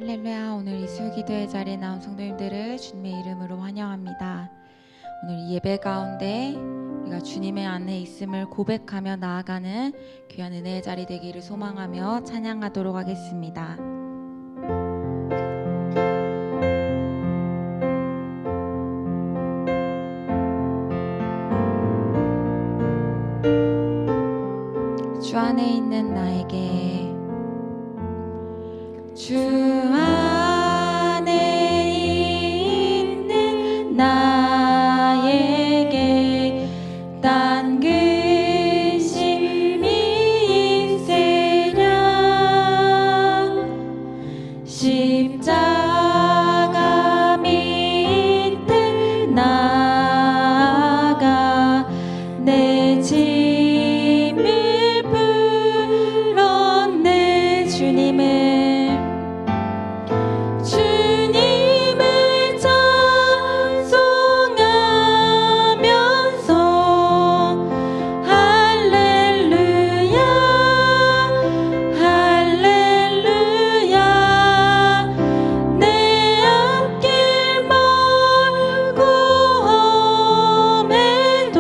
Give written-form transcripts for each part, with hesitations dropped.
할렐루야. 오늘 이수기도의 자리에 나온 성도님들을 주님의 이름으로 환영합니다. 오늘 이 예배 가운데 우리가 주님의 안에 있음을 고백하며 나아가는 귀한 은혜의 자리 되기를 소망하며 찬양하도록 하겠습니다. 주 안에 있는 나에게 주 안에 있는 나에게 딴 근심이 있으랴 십자가 밑에 나아가 내 짐을 풀었네. 주님을 찬송하면서 할렐루야 할렐루야 내 앞길 멀고 험해도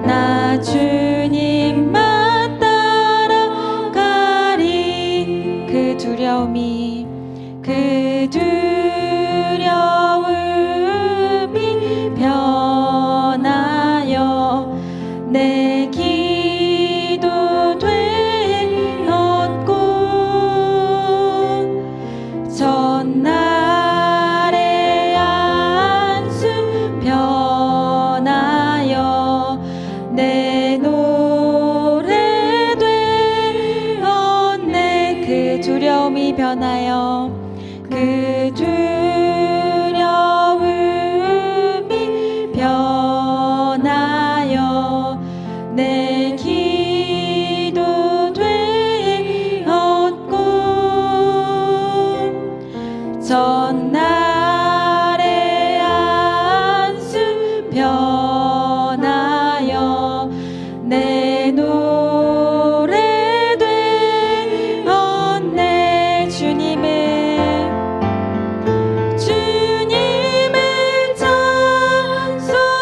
나 주님만 따라가리. 그 두려움이 변하여 내 기도 되었고 전날의 안수 변하여 내 노래 되었네. 그 두려움이 변하여 그 두려움이 변하여 내 기도 되었고 전날의 안수 변하여 내 노래 되었네. 주님을 찬송하면서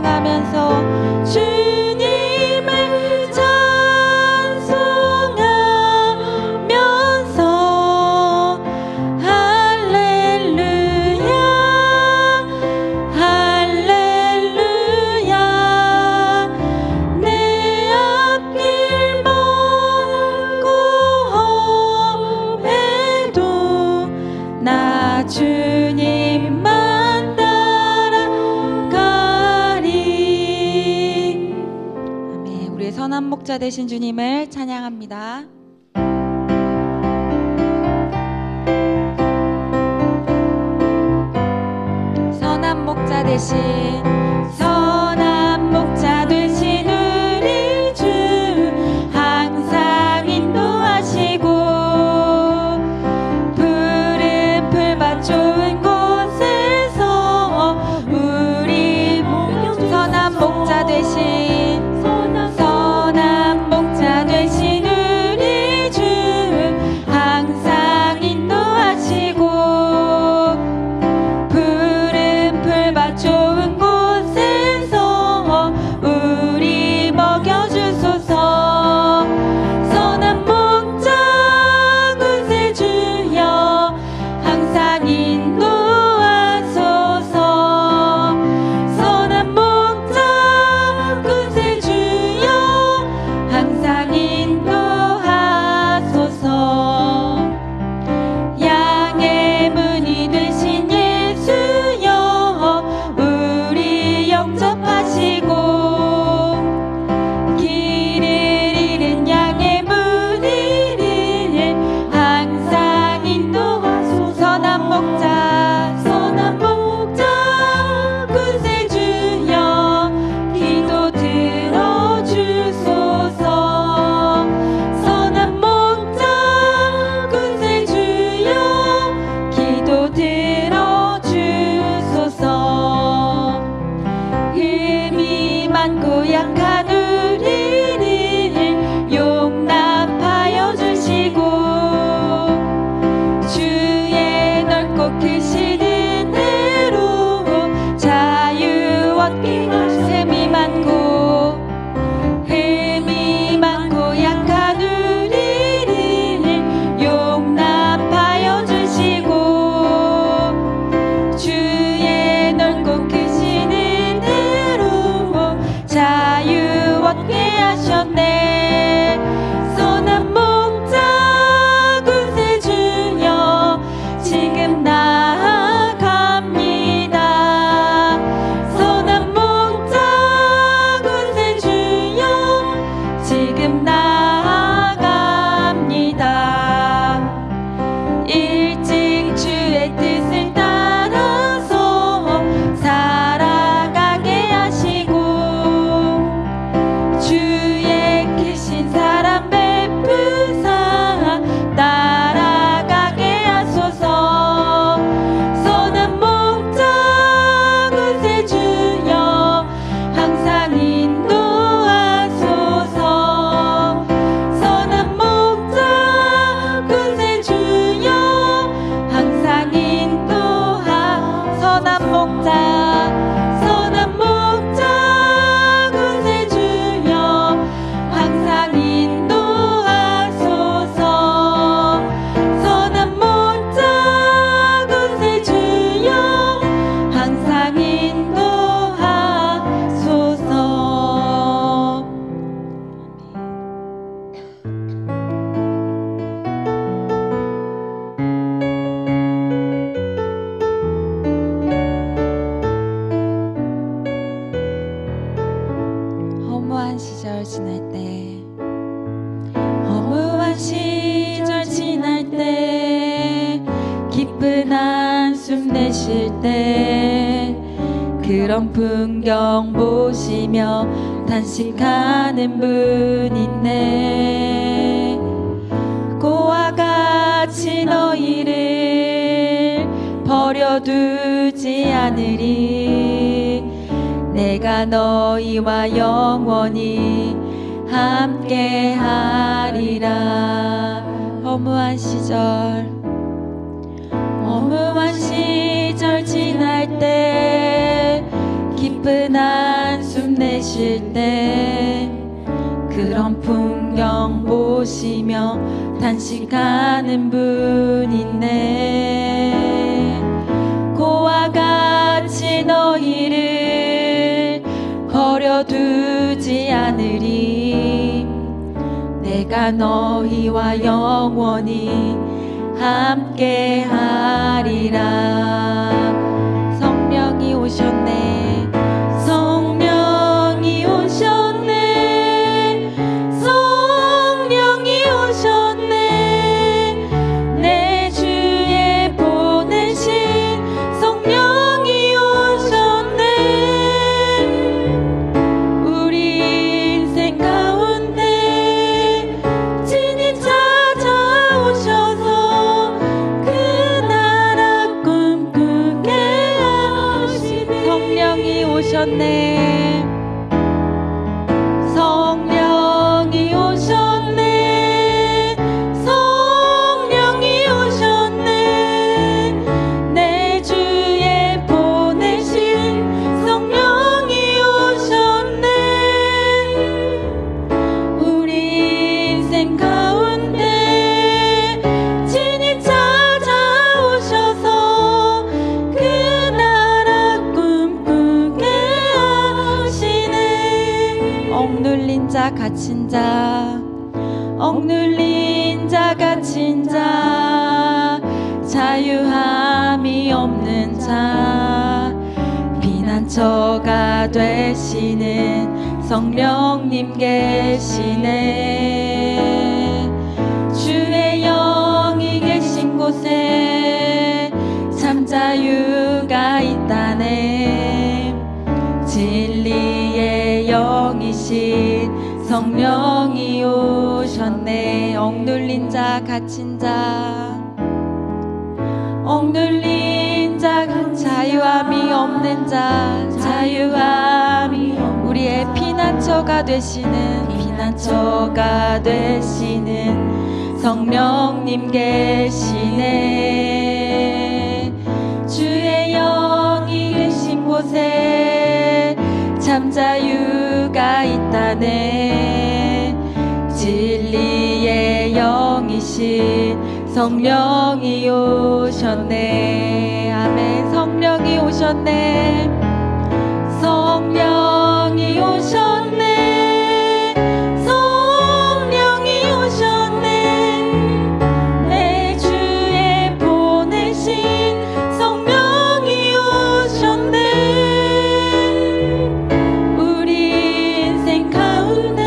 찬송하면서 주님을 찬송하면서 할렐루야 할렐루야 내 앞길 먼고 험해도 나 주님만 따라가리. 아멘. 우리의 선한 목자 되신 주님을 찬양합니다. 선한 목자 되신 선한 목자 되신 우리 주 항상 인도하시고 푸른 풀밭 좋은 곳에서 우리 선한 목자 되신 선한 목자 되신 우리 주 항상 인도하시고 푸른 풀밭 좋은 곳에서 우리 먹여주소서. 선한 목자 구세 주여 항상 인도하소서. 선한 목자 구세 주여 항상 인도하소서. 양의 문이 되신 예수여 우리 영접하시고 길을 잃은 양의 문을 항상 인도하소서. 선한 목자 구세 주여 기도 들어주소서. 선한 목자 구세 주여 기도 들어주소서. 흠이 많고 약한 우리를 용납하여 주시고 주의 넓고 크신 은혜로 자유 얻게 하시고 흠이 많고 약한 우리를 용납하여 주시고 주의 넓고 크신 은혜로 자유 얻게 하셨네. 선한 목자 구세 주여 지금 나아갑니다. 선한 목자 구세 주여 지금 나아갑니다. 일찍 주의 뜻을 따라서 살아가게 하시고 주의 크신 사랑 베푸사 따라가게 하소서. 선한 목자 구세 주여 항상 인도하소서. 선한 목자 구세 주여 항상 인도하. 선한 목자 구세 주여 항상 인도하소서. 선한 목자 구세 주여 항상 인도하소서. 허무한 시절 지날 때 기쁜 한숨 내쉴 때 그런 풍경 보시며 탄식하는 분 있네. 고와 같이 너희를 버려두지 않으리. 내가 너희와 영원히 함께 하리라. 허무한 시절 지날 때 기쁜 한숨 계실 때 그런 풍경 보시며 단식하는 분이네. 고와 같이 너희를 버려두지 않으리. 내가 너희와 영원히 함께하리라. 성령이 오셨네. 성령이 오셨네. 성령이 오셨네. 내 주에 보내신 성령이 오셨네. 우리 인생 가운데 친히 찾아오셔서 그 나라 꿈꾸게 하시네. 성령이 오셨네. 성령이 오셨네. 성령이 오셨네. 내 주에 보내신 성령이 오셨네. 우리 인생 가운데 친히 찾아오셔서 그 나라 꿈꾸게 하시네. 억눌린 자 갇힌 자, 억눌린 자 갇힌 자, 자유함이 없는 자, 피난처가 되시는 성령님 계시네. 주의 영이 계신 곳에 참 자유가 있다네. 진리의 영이신 성령이 오셨네. 억눌린 자 갇힌 자, 억눌린 자, 자유함이 없는 자, 자유함이 우리의 피난처가 되시는, 피난처가 되시는 성령님 계시네. 주의 영이 계신 곳에 참 자유가 있다네. 진리의 영이신 성령이 오셨네. 아멘. 성령이 오셨네. 성령이 오셨네. 성령이 오셨네. 내 주에 보내신 성령이 오셨네. 우리 인생 가운데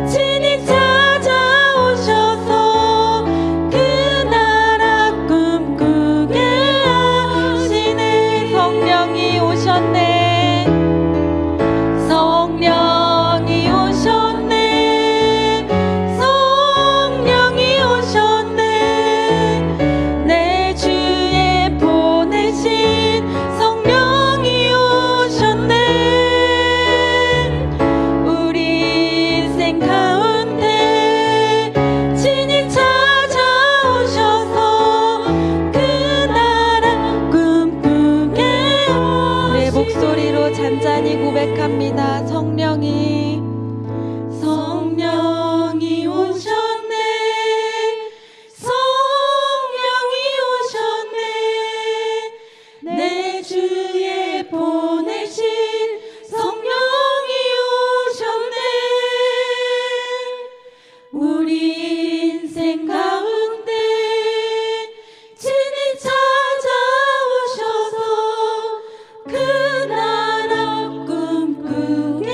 친히 찾아오셔서 그 나라 꿈꾸게 하시네. 성령이 오셨네. 성령이 오셨네. 성령이 오셨네. 내 주에 보내신 성령이 오셨네. 우리 인생 가운데 친히 찾아오셔서 그 나라 꿈꾸게 우리의 목소리로 잔잔히 고백합니다. 성령이 성령이 오셨네. 성령이 오셨네. 내 주에 보내신 성령이 오셨네. 우리 인생 가운데 친히 찾아오셔서 그 나라 꿈꾸게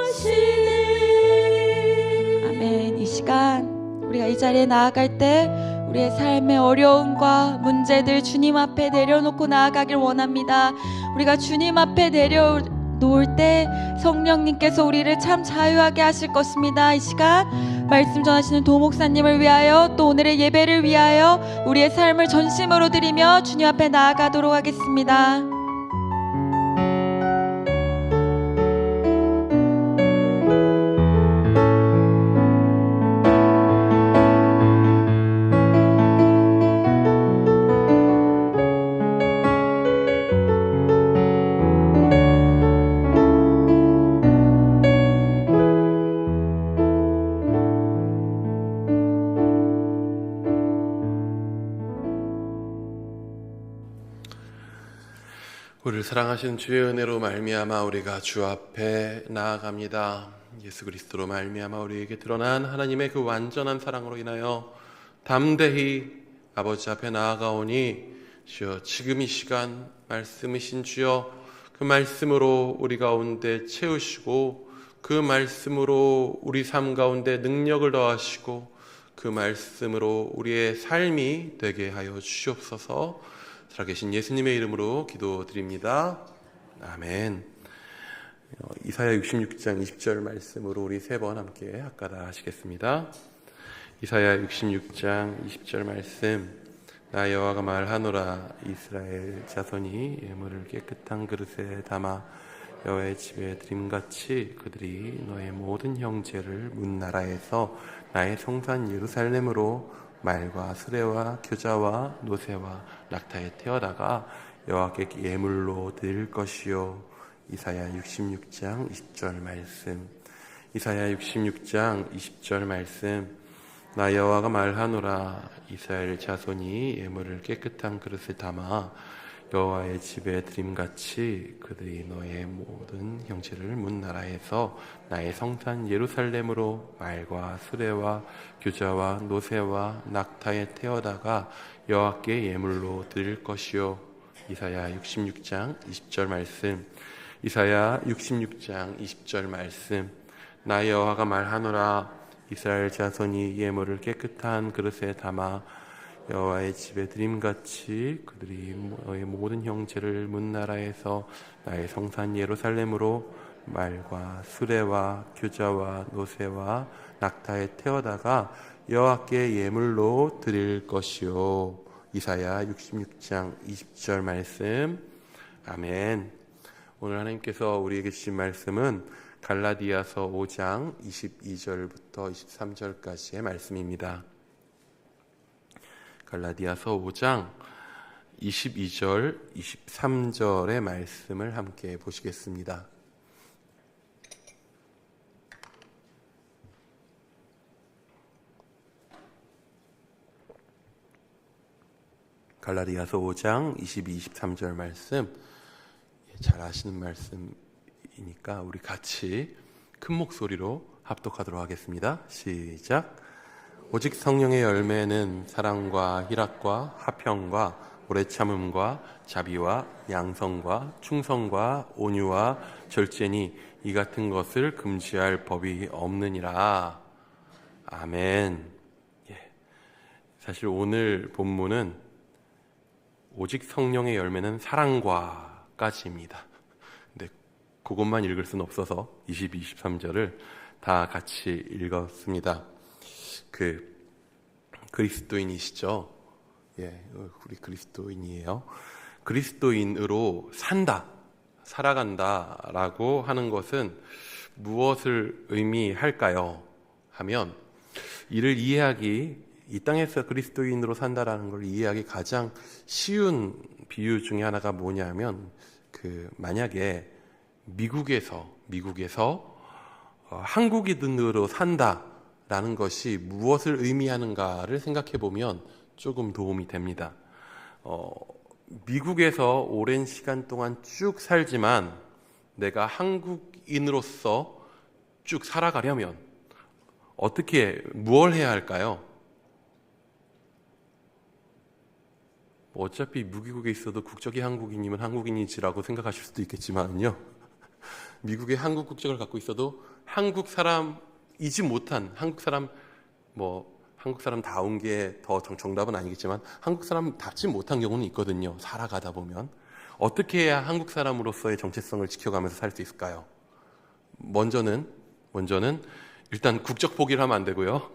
하시네. 아멘. 이 시간 우리가 이 자리에 나아갈 때 우리의 삶의 어려움과 문제들 주님 앞에 내려놓고 나아가길 원합니다. 우리가 주님 앞에 내려놓을 때 성령님께서 우리를 참 자유하게 하실 것입니다. 이 시간 말씀 전하시는 도목사님을 위하여 또 오늘의 예배를 위하여 우리의 삶을 전심으로 드리며 주님 앞에 나아가도록 하겠습니다. 우리를 사랑하시는 주의 은혜로 말미암아 우리가 주 앞에 나아갑니다. 예수 그리스도로 말미암아 우리에게 드러난 하나님의 그 완전한 사랑으로 인하여 담대히 아버지 앞에 나아가오니 주여, 지금 이 시간 말씀이신 주여, 그 말씀으로 우리 가운데 채우시고 그 말씀으로 우리 삶 가운데 능력을 더하시고 그 말씀으로 우리의 삶이 되게 하여 주시옵소서. 살아계신 예수님의 이름으로 기도드립니다. 아멘. 이사야 66장 20절 말씀으로 우리 세 번 함께 합가다 하시겠습니다. 이사야 66장 20절 말씀. 나 여호와가 말하노라. 이스라엘 자손이 예물을 깨끗한 그릇에 담아 여호와의 집에 드림같이 그들이 너의 모든 형제를 문 나라에서 나의 성산 예루살렘으로 말과 수레와 교자와 노새와 낙타에 태워다가 여호와께 예물로 드릴 것이요. 이사야 66장 20절 말씀. 이사야 66장 20절 말씀. 나 여호와가 말하노라. 이스라엘 자손이 예물을 깨끗한 그릇에 담아 여호와의 집에 드림같이 그들이 너의 모든 형제를 문 나라에서 나의 성산 예루살렘으로 말과 수레와 교자와 노새와 낙타에 태워다가 여호와께 예물로 드릴 것이요. 이사야 66장 20절 말씀. 이사야 66장 20절 말씀. 나 여호와가 말하노라. 이스라엘 자손이 예물을 깨끗한 그릇에 담아 여호와의 집에 드림같이 그들이 너의 모든 형제를 문 나라에서 나의 성산 예루살렘으로 말과 수레와 교자와 노새와 낙타에 태워다가 여호와께 예물로 드릴 것이요. 이사야 66장 20절 말씀. 아멘. 오늘 하나님께서 우리에게 주신 말씀은 갈라디아서 5장 22절부터 23절까지의 말씀입니다. 갈라디아서 5장 22절, 23절의 말씀을 함께 보시겠습니다. 갈라디아서 5장 22, 23절 말씀, 잘 아시는 말씀이니까 우리 같이 큰 목소리로 합독하도록 하겠습니다. 시작. 오직 성령의 열매는 사랑과 희락과 화평과 오래 참음과 자비와 양성과 충성과 온유와 절제니 이 같은 것을 금지할 법이 없느니라. 아멘. 사실 오늘 본문은 오직 성령의 열매는 사랑과까지입니다. 근데 그것만 읽을 수는 없어서 22, 23절을 다 같이 읽었습니다. 그리스도인이시죠? 우리 그리스도인이에요. 그리스도인으로 살아간다라고 하는 것은 무엇을 의미할까요? 하면 이를 이해하기, 이 땅에서 그리스도인으로 산다라는 걸 이해하기 가장 쉬운 비유 중에 하나가 뭐냐면 만약에 미국에서 한국인으로 산다라는 것이 무엇을 의미하는가를 생각해 보면 조금 도움이 됩니다. 미국에서 오랜 시간 동안 쭉 살지만 내가 한국인으로서 쭉 살아가려면 뭘 해야 할까요? 어차피 무기국에 있어도 국적이 한국인이면 한국인이지라고 생각하실 수도 있겠지만요, 미국의 한국 국적을 갖고 있어도 한국 사람이지 못한 한국 사람다운 게 더 정답은 아니겠지만 한국 사람답지 못한 경우는 있거든요. 살아가다 보면 어떻게 해야 한국 사람으로서의 정체성을 지켜가면서 살 수 있을까요? 먼저는 일단 국적 포기를 하면 안 되고요.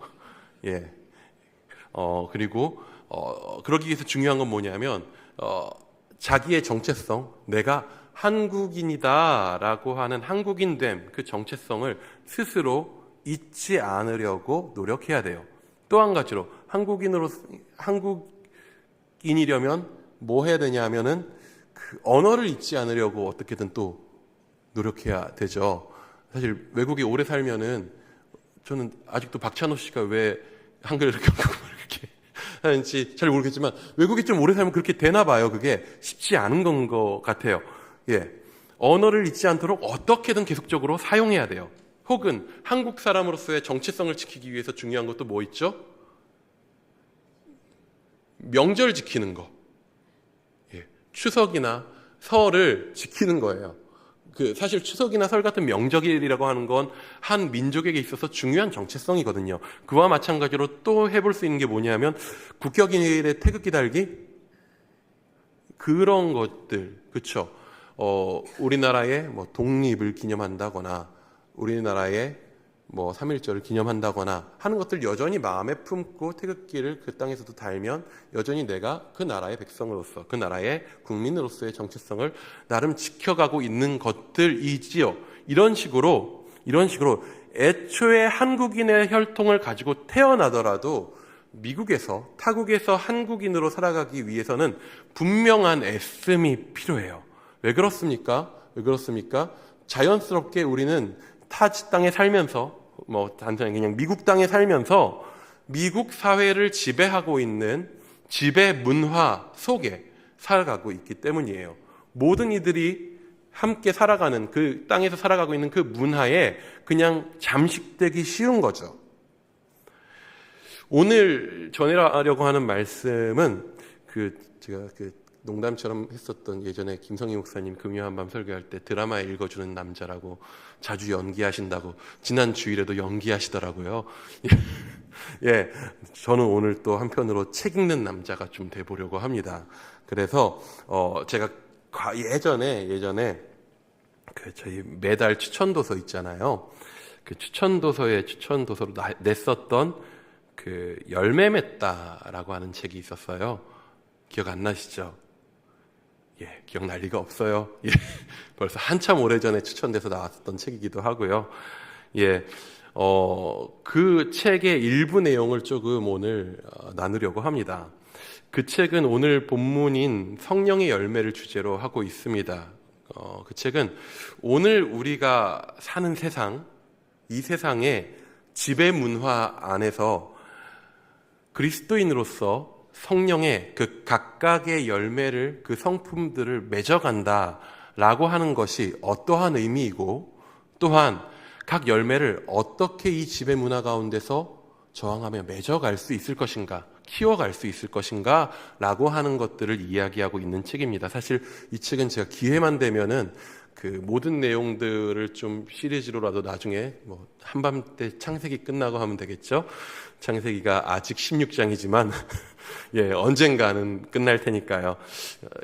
그리고 그러기 위해서 중요한 건 뭐냐면 자기의 정체성, 내가 한국인이다라고 하는 한국인됨, 그 정체성을 스스로 잊지 않으려고 노력해야 돼요. 또 한 가지로 한국인이려면 뭐 해야 되냐 하면은 그 언어를 잊지 않으려고 어떻게든 또 노력해야 되죠. 사실 외국에 오래 살면은 저는 아직도 박찬호 씨가 왜 한글을 이렇게 하는지 잘 모르겠지만 외국에 좀 오래 살면 그렇게 되나 봐요. 그게 쉽지 않은 건 것 같아요. 언어를 잊지 않도록 어떻게든 계속적으로 사용해야 돼요. 혹은 한국 사람으로서의 정체성을 지키기 위해서 중요한 것도 뭐 있죠? 명절 지키는 거. 추석이나 설을 지키는 거예요. 사실 추석이나 설 같은 명절이라고 하는 건 한 민족에게 있어서 중요한 정체성이거든요. 그와 마찬가지로 또 해볼 수 있는 게 뭐냐면 국격일에 태극기 달기? 그런 것들, 그쵸? 우리나라의 뭐 독립을 기념한다거나 우리나라의 뭐 3.1절을 기념한다거나 하는 것들 여전히 마음에 품고 태극기를 그 땅에서도 달면 여전히 내가 그 나라의 백성으로서 그 나라의 국민으로서의 정체성을 나름 지켜가고 있는 것들이지요. 이런 식으로 애초에 한국인의 혈통을 가지고 태어나더라도 미국에서 타국에서 한국인으로 살아가기 위해서는 분명한 애씀이 필요해요. 왜 그렇습니까? 자연스럽게 우리는 타 땅에 살면서 단순히 그냥 미국 땅에 살면서 미국 사회를 지배하고 있는 지배 문화 속에 살아가고 있기 때문이에요. 모든 이들이 함께 살아가는 그 땅에서 살아가고 있는 그 문화에 그냥 잠식되기 쉬운 거죠. 오늘 전하려고 하는 말씀은 제가 농담처럼 했었던 예전에 김성희 목사님 금요한 밤 설교할 때 드라마 읽어주는 남자라고 자주 연기하신다고 지난 주일에도 연기하시더라고요. 저는 오늘 또 한편으로 책 읽는 남자가 좀 돼보려고 합니다. 그래서 제가 예전에 저희 매달 추천도서 있잖아요. 그 추천도서로 냈었던 그 열매 맺다라고 하는 책이 있었어요. 기억 안 나시죠? 기억날 리가 없어요. 벌써 한참 오래전에 추천돼서 나왔었던 책이기도 하고요. 그 책의 일부 내용을 조금 오늘 나누려고 합니다. 그 책은 오늘 본문인 성령의 열매를 주제로 하고 있습니다. 그 책은 오늘 우리가 사는 세상, 이 세상의 지배 문화 안에서 그리스도인으로서 성령의 그 각각의 열매를 그 성품들을 맺어간다라고 하는 것이 어떠한 의미이고 또한 각 열매를 어떻게 이 지배 문화 가운데서 저항하며 맺어갈 수 있을 것인가, 키워갈 수 있을 것인가 라고 하는 것들을 이야기하고 있는 책입니다. 사실 이 책은 제가 기회만 되면은 그 모든 내용들을 좀 시리즈로라도 나중에 한밤때 창세기 끝나고 하면 되겠죠. 창세기가 아직 16장이지만 언젠가는 끝날 테니까요.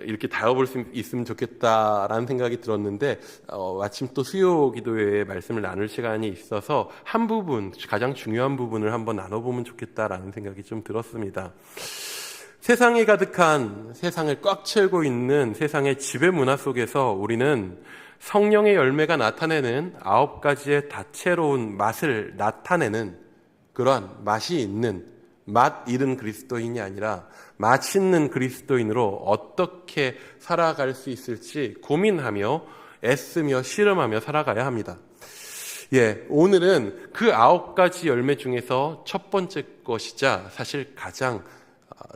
이렇게 다뤄볼 수 있으면 좋겠다라는 생각이 들었는데 마침 또 수요 기도회에 말씀을 나눌 시간이 있어서 한 부분, 가장 중요한 부분을 한번 나눠보면 좋겠다라는 생각이 좀 들었습니다. 세상에 가득한, 세상을 꽉 채우고 있는 세상의 지배 문화 속에서 우리는 성령의 열매가 나타내는 9가지의 다채로운 맛을 나타내는 그러한 맛이 있는 맛 잃은 그리스도인이 아니라 맛있는 그리스도인으로 어떻게 살아갈 수 있을지 고민하며 애쓰며 실험하며 살아가야 합니다. 오늘은 그 9가지 열매 중에서 첫 번째 것이자 사실 가장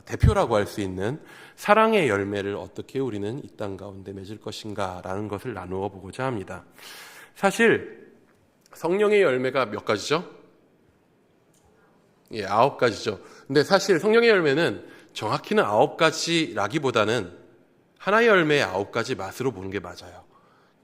대표라고 할 수 있는 사랑의 열매를 어떻게 우리는 이 땅 가운데 맺을 것인가 라는 것을 나누어 보고자 합니다. 사실 성령의 열매가 몇 가지죠? 9가지죠. 근데 사실 성령의 열매는 정확히는 9가지라기보다는 하나의 열매의 9가지 맛으로 보는 게 맞아요.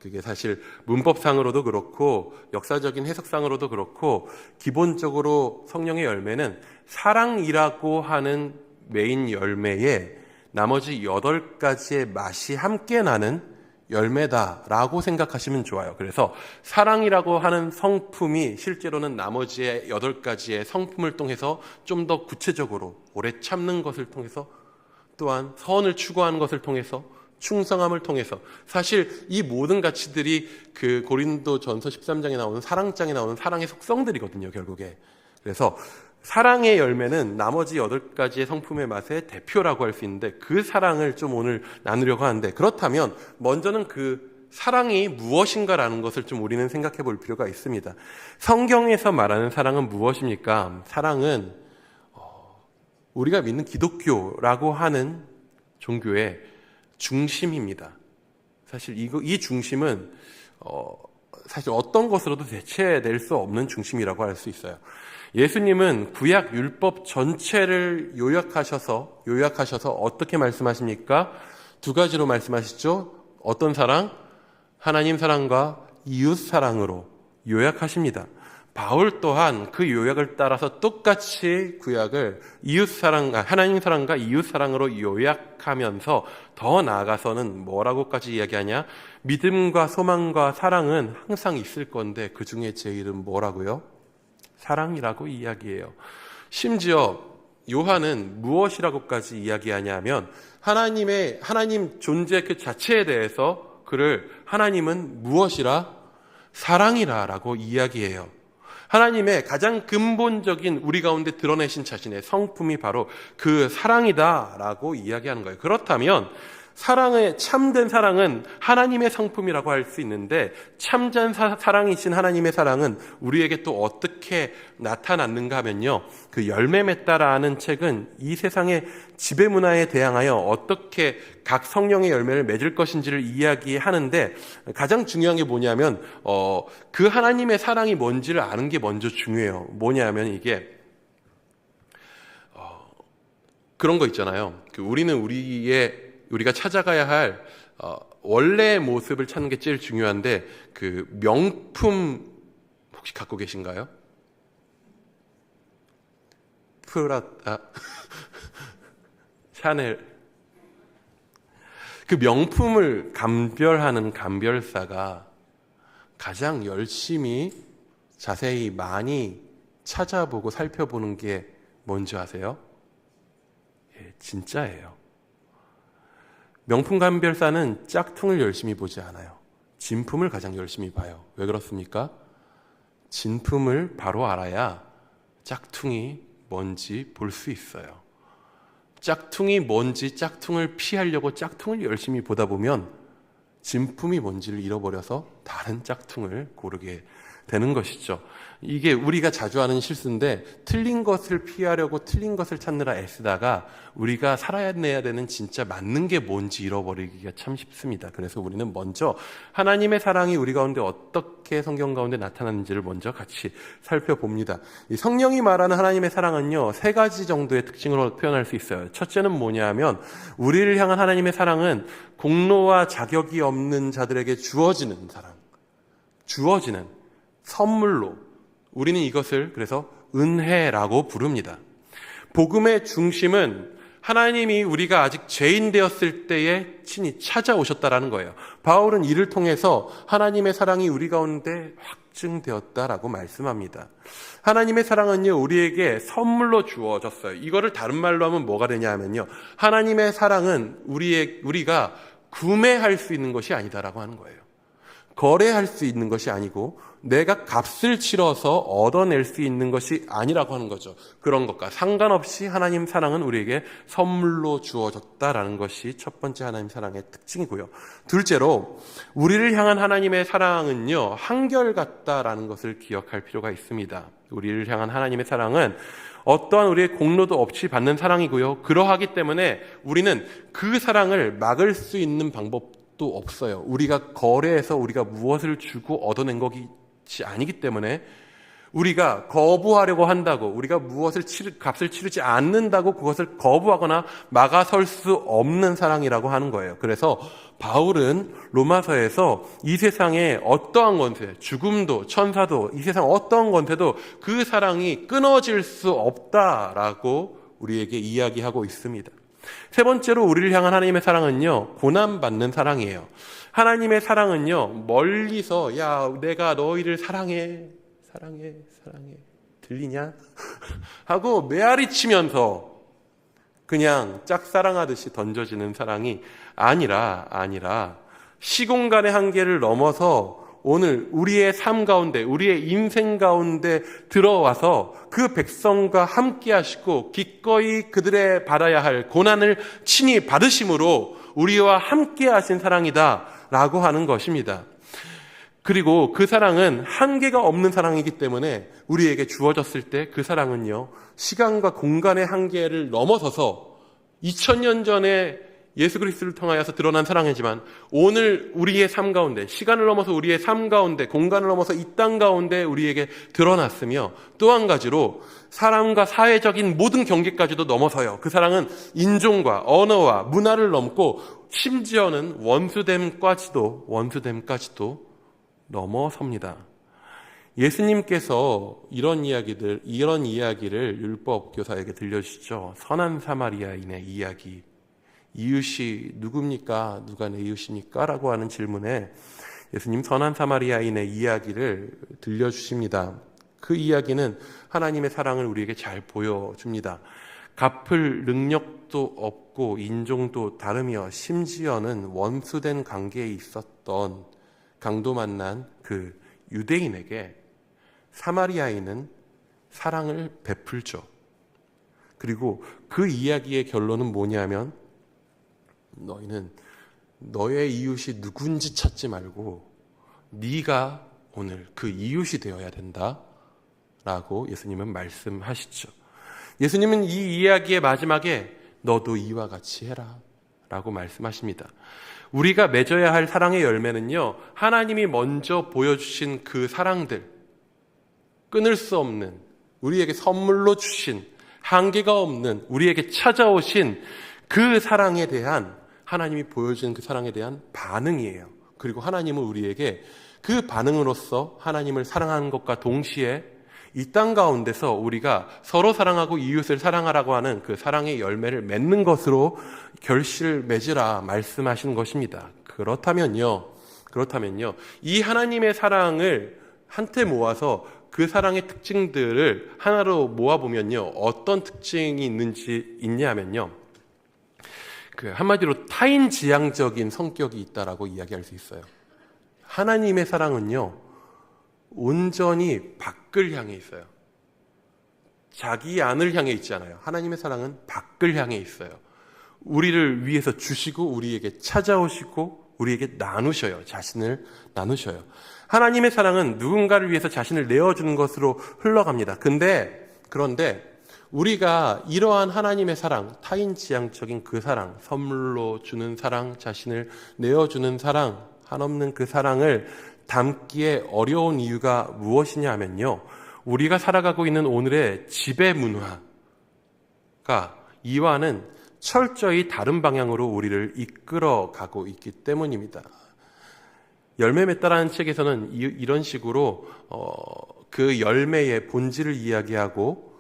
그게 사실 문법상으로도 그렇고 역사적인 해석상으로도 그렇고 기본적으로 성령의 열매는 사랑이라고 하는 메인 열매에 나머지 8가지의 맛이 함께 나는 열매다라고 생각하시면 좋아요. 그래서 사랑이라고 하는 성품이 실제로는 나머지의 8가지의 성품을 통해서 좀 더 구체적으로 오래 참는 것을 통해서 또한 선을 추구하는 것을 통해서 충성함을 통해서 사실 이 모든 가치들이 그 고린도전서 13장에 나오는 사랑장에 나오는 사랑의 속성들이거든요, 결국에. 그래서 사랑의 열매는 나머지 8가지의 성품의 맛의 대표라고 할 수 있는데 그 사랑을 좀 오늘 나누려고 하는데 그렇다면 먼저는 그 사랑이 무엇인가라는 것을 좀 우리는 생각해 볼 필요가 있습니다. 성경에서 말하는 사랑은 무엇입니까? 사랑은 우리가 믿는 기독교라고 하는 종교의 중심입니다. 사실 이 중심은 사실 어떤 것으로도 대체될 수 없는 중심이라고 할 수 있어요. 예수님은 구약 율법 전체를 요약하셔서 어떻게 말씀하십니까? 두 가지로 말씀하시죠. 어떤 사랑? 하나님 사랑과 이웃 사랑으로 요약하십니다. 바울 또한 그 요약을 따라서 똑같이 구약을 하나님 사랑과 이웃 사랑으로 요약하면서 더 나아가서는 뭐라고까지 이야기하냐? 믿음과 소망과 사랑은 항상 있을 건데 그 중에 제일은 뭐라고요? 사랑이라고 이야기해요. 심지어 요한은 무엇이라고까지 이야기하냐면 하나님 존재 그 자체에 대해서 하나님은 무엇이라? 사랑이라고 이야기해요. 하나님의 가장 근본적인 우리 가운데 드러내신 자신의 성품이 바로 그 사랑이다라고 이야기하는 거예요. 그렇다면 참된 사랑은 하나님의 성품이라고 할 수 있는데 참된 사랑이신 하나님의 사랑은 우리에게 또 어떻게 나타났는가 하면요. 그 열매 맺다라는 책은 이 세상의 지배 문화에 대항하여 어떻게 각 성령의 열매를 맺을 것인지를 이야기하는데 가장 중요한 게 뭐냐면 그 하나님의 사랑이 뭔지를 아는 게 먼저 중요해요. 뭐냐면 이게 그런 거 있잖아요. 우리는 우리가 찾아가야 할 원래의 모습을 찾는 게 제일 중요한데 그 명품 혹시 갖고 계신가요? 샤넬. 그 명품을 감별하는 감별사가 가장 열심히 자세히 많이 찾아보고 살펴보는 게 뭔지 아세요? 예, 진짜예요. 명품 감별사는 짝퉁을 열심히 보지 않아요. 진품을 가장 열심히 봐요. 왜 그렇습니까? 진품을 바로 알아야 짝퉁이 뭔지 볼 수 있어요. 짝퉁이 뭔지 짝퉁을 피하려고 짝퉁을 열심히 보다 보면 진품이 뭔지를 잃어버려서 다른 짝퉁을 고르게 되는 것이죠. 이게 우리가 자주 하는 실수인데 틀린 것을 피하려고 틀린 것을 찾느라 애쓰다가 우리가 살아내야 되는 진짜 맞는 게 뭔지 잃어버리기가 참 쉽습니다. 그래서 우리는 먼저 하나님의 사랑이 우리 가운데 어떻게 성경 가운데 나타나는지를 먼저 같이 살펴봅니다. 이 성령이 말하는 하나님의 사랑은요, 세 가지 정도의 특징으로 표현할 수 있어요. 첫째는 뭐냐면 우리를 향한 하나님의 사랑은 공로와 자격이 없는 자들에게 주어지는 사랑, 주어지는 선물로 우리는 이것을 그래서 은혜라고 부릅니다. 복음의 중심은 하나님이 우리가 아직 죄인 되었을 때에 친히 찾아오셨다라는 거예요. 바울은 이를 통해서 하나님의 사랑이 우리 가운데 확증되었다라고 말씀합니다. 하나님의 사랑은요, 우리에게 선물로 주어졌어요. 이거를 다른 말로 하면 뭐가 되냐 하면요, 하나님의 사랑은 우리가 구매할 수 있는 것이 아니다라고 하는 거예요. 거래할 수 있는 것이 아니고 내가 값을 치러서 얻어낼 수 있는 것이 아니라고 하는 거죠. 그런 것과 상관없이 하나님 사랑은 우리에게 선물로 주어졌다라는 것이 첫 번째 하나님 사랑의 특징이고요. 둘째로 우리를 향한 하나님의 사랑은요, 한결같다라는 것을 기억할 필요가 있습니다. 우리를 향한 하나님의 사랑은 어떠한 우리의 공로도 없이 받는 사랑이고요. 그러하기 때문에 우리는 그 사랑을 막을 수 있는 방법도 없어요. 우리가 거래해서 우리가 무엇을 주고 얻어낸 것이 아니기 때문에 우리가 거부하려고 한다고, 우리가 무엇을 값을 치르지 않는다고 그것을 거부하거나 막아설 수 없는 사랑이라고 하는 거예요. 그래서 바울은 로마서에서 이 세상에 어떠한 권세, 죽음도 천사도 이 세상 어떠한 권세도 그 사랑이 끊어질 수 없다라고 우리에게 이야기하고 있습니다. 세 번째로 우리를 향한 하나님의 사랑은요, 고난받는 사랑이에요. 하나님의 사랑은요, 멀리서 야, 내가 너희를 사랑해 들리냐? 하고 메아리 치면서 그냥 짝사랑하듯이 던져지는 사랑이 아니라 시공간의 한계를 넘어서 오늘 우리의 삶 가운데, 우리의 인생 가운데 들어와서 그 백성과 함께 하시고 기꺼이 그들의 받아야 할 고난을 친히 받으심으로 우리와 함께 하신 사랑이다라고 하는 것입니다. 그리고 그 사랑은 한계가 없는 사랑이기 때문에 우리에게 주어졌을 때 그 사랑은요, 시간과 공간의 한계를 넘어서서 2000년 전에 예수 그리스도를 통하여서 드러난 사랑이지만 오늘 우리의 삶 가운데, 시간을 넘어서 우리의 삶 가운데, 공간을 넘어서 이 땅 가운데 우리에게 드러났으며, 또 한 가지로 사람과 사회적인 모든 경계까지도 넘어서요. 그 사랑은 인종과 언어와 문화를 넘고 심지어는 원수됨까지도 넘어섭니다. 예수님께서 이런 이야기를 율법 교사에게 들려주시죠. 선한 사마리아인의 이야기. 이웃이 누굽니까? 누가 내 이웃입니까? 라고 하는 질문에 예수님 선한 사마리아인의 이야기를 들려주십니다. 그 이야기는 하나님의 사랑을 우리에게 잘 보여줍니다. 갚을 능력도 없고 인종도 다르며 심지어는 원수된 관계에 있었던 강도 만난 그 유대인에게 사마리아인은 사랑을 베풀죠. 그리고 그 이야기의 결론은 뭐냐면, 너희는 너의 이웃이 누군지 찾지 말고 네가 오늘 그 이웃이 되어야 된다 라고 예수님은 말씀하시죠. 예수님은 이 이야기의 마지막에 너도 이와 같이 해라 라고 말씀하십니다. 우리가 맺어야 할 사랑의 열매는요, 하나님이 먼저 보여주신 그 사랑들, 끊을 수 없는, 우리에게 선물로 주신, 한계가 없는, 우리에게 찾아오신 그 사랑에 대한, 하나님이 보여주는 그 사랑에 대한 반응이에요. 그리고 하나님은 우리에게 그 반응으로서 하나님을 사랑하는 것과 동시에 이 땅 가운데서 우리가 서로 사랑하고 이웃을 사랑하라고 하는 그 사랑의 열매를 맺는 것으로 결실을 맺으라 말씀하시는 것입니다. 그렇다면요, 이 하나님의 사랑을 한테 모아서 그 사랑의 특징들을 하나로 모아보면요, 어떤 특징이 있냐면요, 그 한마디로 타인지향적인 성격이 있다라고 이야기할 수 있어요. 하나님의 사랑은요, 온전히 밖을 향해 있어요. 자기 안을 향해 있지 않아요. 하나님의 사랑은 밖을 향해 있어요. 우리를 위해서 주시고 우리에게 찾아오시고 우리에게 나누셔요. 자신을 나누셔요. 하나님의 사랑은 누군가를 위해서 자신을 내어주는 것으로 흘러갑니다. 그런데 우리가 이러한 하나님의 사랑, 타인지향적인 그 사랑, 선물로 주는 사랑, 자신을 내어주는 사랑, 한없는 그 사랑을 담기에 어려운 이유가 무엇이냐 하면요, 우리가 살아가고 있는 오늘의 지배 문화가 이와는 철저히 다른 방향으로 우리를 이끌어가고 있기 때문입니다. 열매 맺다라는 책에서는 이런 식으로 그 열매의 본질을 이야기하고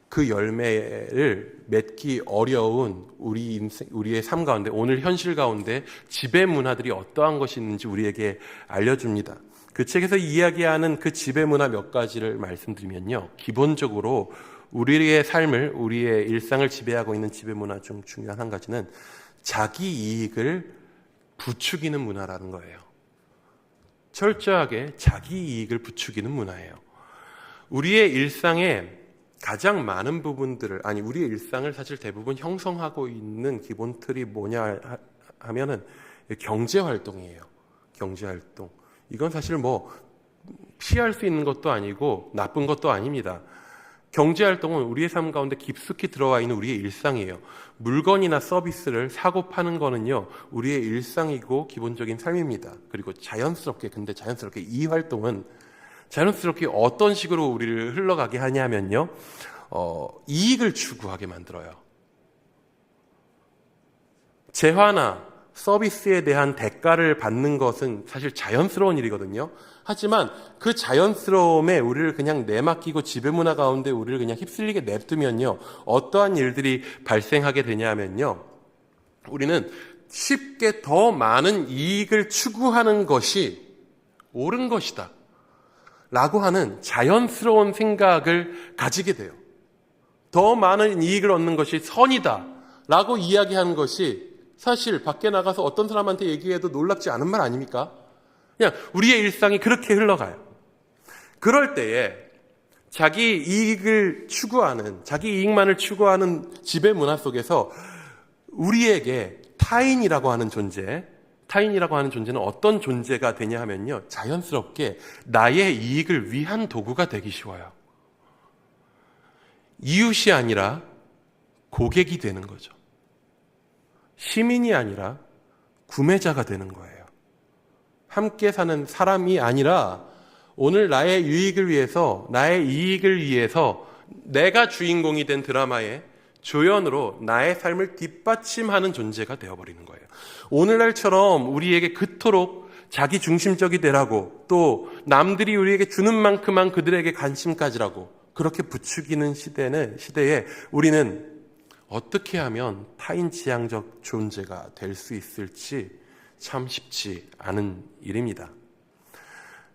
그 열매를 맺기 어려운 우리의 삶 가운데, 오늘 현실 가운데 지배 문화들이 어떠한 것이 있는지 우리에게 알려줍니다. 그 책에서 이야기하는 그 지배 문화 몇 가지를 말씀드리면요, 기본적으로 우리의 삶을, 우리의 일상을 지배하고 있는 지배 문화 중 중요한 한 가지는 자기 이익을 부추기는 문화라는 거예요. 철저하게 자기 이익을 부추기는 문화예요. 우리의 일상에 가장 많은 부분들을, 우리의 일상을 사실 대부분 형성하고 있는 기본 틀이 뭐냐 하면은 경제활동이에요. 경제활동. 이건 사실 피할 수 있는 것도 아니고 나쁜 것도 아닙니다. 경제활동은 우리의 삶 가운데 깊숙이 들어와 있는 우리의 일상이에요. 물건이나 서비스를 사고 파는 거는요, 우리의 일상이고 기본적인 삶입니다. 그리고 자연스럽게 이 활동은 자연스럽게 어떤 식으로 우리를 흘러가게 하냐면요, 이익을 추구하게 만들어요. 재화나 서비스에 대한 대가를 받는 것은 사실 자연스러운 일이거든요. 하지만 그 자연스러움에 우리를 그냥 내맡기고 지배문화 가운데 우리를 그냥 휩쓸리게 냅두면요, 어떠한 일들이 발생하게 되냐면요, 우리는 쉽게 더 많은 이익을 추구하는 것이 옳은 것이다 라고 하는 자연스러운 생각을 가지게 돼요. 더 많은 이익을 얻는 것이 선이다 라고 이야기하는 것이 사실 밖에 나가서 어떤 사람한테 얘기해도 놀랍지 않은 말 아닙니까? 그냥 우리의 일상이 그렇게 흘러가요. 그럴 때에 자기 이익만을 추구하는 지배 문화 속에서 우리에게 타인이라고 하는 존재는 어떤 존재가 되냐 하면요, 자연스럽게 나의 이익을 위한 도구가 되기 쉬워요. 이웃이 아니라 고객이 되는 거죠. 시민이 아니라 구매자가 되는 거예요. 함께 사는 사람이 아니라 오늘 나의 유익을 위해서, 나의 이익을 위해서 내가 주인공이 된 드라마의 조연으로 나의 삶을 뒷받침하는 존재가 되어버리는 거예요. 오늘날처럼 우리에게 그토록 자기 중심적이 되라고, 또 남들이 우리에게 주는 만큼만 그들에게 관심 가지라고 그렇게 부추기는 시대에 우리는 어떻게 하면 타인지향적 존재가 될 수 있을지 참 쉽지 않은 일입니다.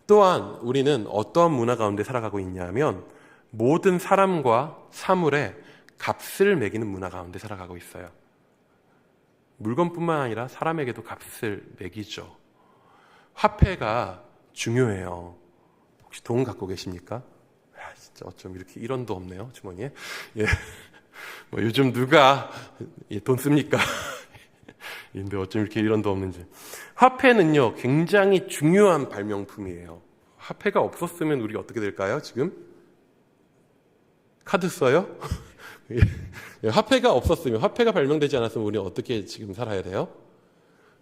또한 우리는 어떠한 문화 가운데 살아가고 있냐면 모든 사람과 사물에 값을 매기는 문화 가운데 살아가고 있어요. 물건뿐만 아니라 사람에게도 값을 매기죠. 화폐가 중요해요. 혹시 돈 갖고 계십니까? 진짜 어쩜 이렇게 1원도 없네요, 주머니에. 예. 뭐 요즘 누가 돈 씁니까? 근데 어쩜 이렇게 1원도 없는지. 화폐는요, 굉장히 중요한 발명품이에요. 화폐가 없었으면 우리 어떻게 될까요, 지금? 카드 써요? 화폐가 없었으면, 화폐가 발명되지 않았으면 우리는 어떻게 지금 살아야 돼요?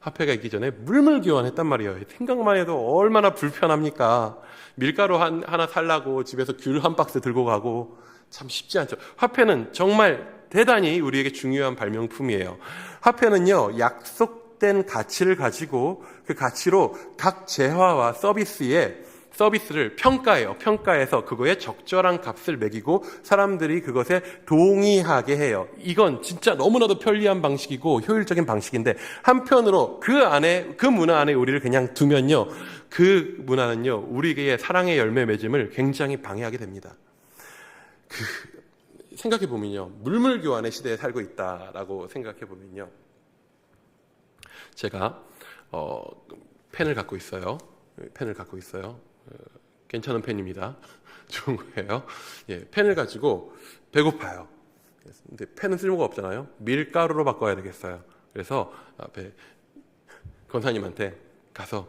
화폐가 있기 전에 물물 교환했단 말이에요. 생각만 해도 얼마나 불편합니까? 밀가루 하나 살라고 집에서 귤 한 박스 들고 가고 참 쉽지 않죠. 화폐는 정말 대단히 우리에게 중요한 발명품이에요. 화폐는요, 약속된 가치를 가지고 그 가치로 각 재화와 서비스를 평가해요. 평가해서 그거에 적절한 값을 매기고 사람들이 그것에 동의하게 해요. 이건 진짜 너무나도 편리한 방식이고 효율적인 방식인데, 한편으로 그 문화 안에 우리를 그냥 두면요, 그 문화는요, 우리에게 사랑의 열매 맺음을 굉장히 방해하게 됩니다. 생각해 보면요, 물물 교환의 시대에 살고 있다라고 생각해 보면요, 제가 펜을 갖고 있어요. 괜찮은 펜입니다. 좋은 거예요. 예, 펜을 가지고 배고파요. 근데 펜은 쓸모가 없잖아요. 밀가루로 바꿔야 되겠어요. 그래서 앞에 권사님한테 가서,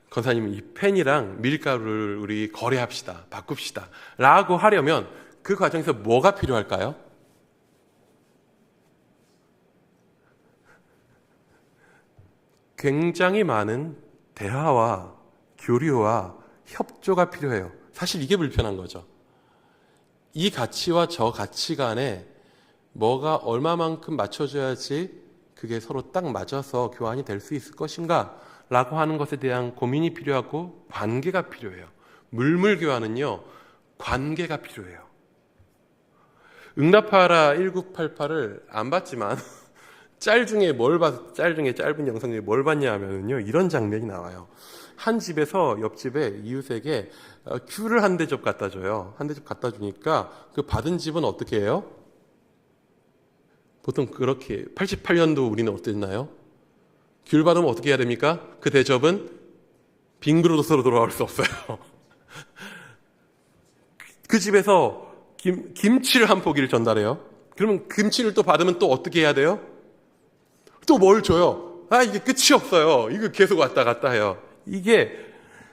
권사님, 이 펜이랑 밀가루를 우리 거래합시다. 바꿉시다. 라고 하려면 그 과정에서 뭐가 필요할까요? 굉장히 많은 대화와 교류와 협조가 필요해요. 사실 이게 불편한 거죠. 이 가치와 저 가치 간에 뭐가 얼마만큼 맞춰줘야지 그게 서로 딱 맞아서 교환이 될 수 있을 것인가 라고 하는 것에 대한 고민이 필요하고 관계가 필요해요. 물물 교환은요, 관계가 필요해요. 응답하라 1988을 안 봤지만 짤 중에 짧은 영상 중에 뭘 봤냐 하면요, 이런 장면이 나와요. 한 집에서 옆집에 이웃에게 귤을 한 대접 갖다 줘요. 한 대접 갖다 주니까 그 받은 집은 어떻게 해요? 보통 그렇게 88년도 우리는 어땠나요? 귤 받으면 어떻게 해야 됩니까? 그 대접은 빈 그릇으로 돌아올 수 없어요. 그 집에서 김치를 한 포기를 전달해요. 그러면 김치를 또 받으면 또 어떻게 해야 돼요? 또 뭘 줘요? 이게 끝이 없어요. 이거 계속 왔다 갔다 해요. 이게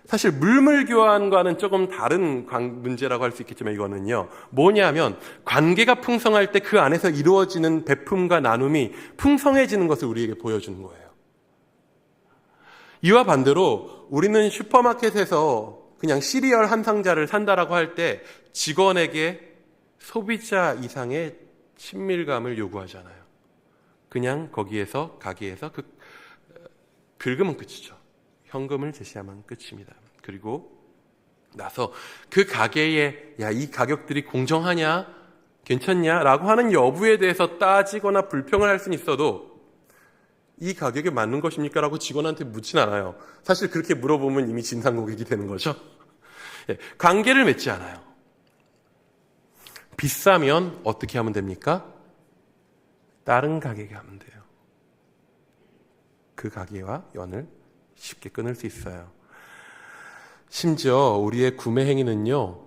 사실 물물 교환과는 조금 다른 문제라고 할 수 있겠지만, 이거는요, 뭐냐면 관계가 풍성할 때 그 안에서 이루어지는 베품과 나눔이 풍성해지는 것을 우리에게 보여주는 거예요. 이와 반대로 우리는 슈퍼마켓에서 그냥 시리얼 한 상자를 산다라고 할 때 직원에게 소비자 이상의 친밀감을 요구하잖아요. 그냥 거기에서, 가게에서 긁으면 끝이죠. 현금을 제시하면 끝입니다. 그리고 나서 그 가게에 이 가격들이 공정하냐, 괜찮냐 라고 하는 여부에 대해서 따지거나 불평을 할 수는 있어도 이 가격에 맞는 것입니까? 라고 직원한테 묻진 않아요. 사실 그렇게 물어보면 이미 진상 고객이 되는 거죠. 관계를 맺지 않아요. 비싸면 어떻게 하면 됩니까? 다른 가게에 가면 돼요. 그 가게와 연을 쉽게 끊을 수 있어요. 심지어 우리의 구매 행위는요,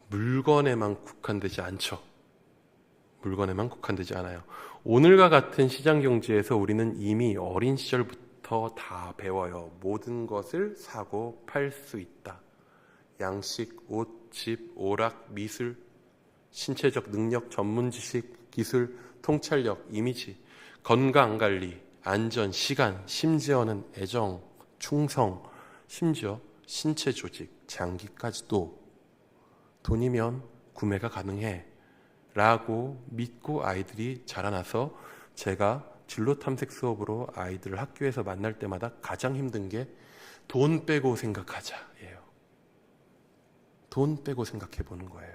물건에만 국한되지 않죠. 물건에만 국한되지 않아요. 오늘과 같은 시장 경제에서 우리는 이미 어린 시절부터 다 배워요. 모든 것을 사고 팔 수 있다. 양식, 옷, 집, 오락, 미술, 신체적 능력, 전문 지식, 기술, 통찰력, 이미지. 건강관리, 안전, 시간, 심지어는 애정, 충성, 심지어 신체 조직, 장기까지도 돈이면 구매가 가능해 라고 믿고 아이들이 자라나서 제가 진로 탐색 수업으로 아이들을 학교에서 만날 때마다 가장 힘든 게 돈 빼고 생각하자예요. 돈 빼고 생각해 보는 거예요.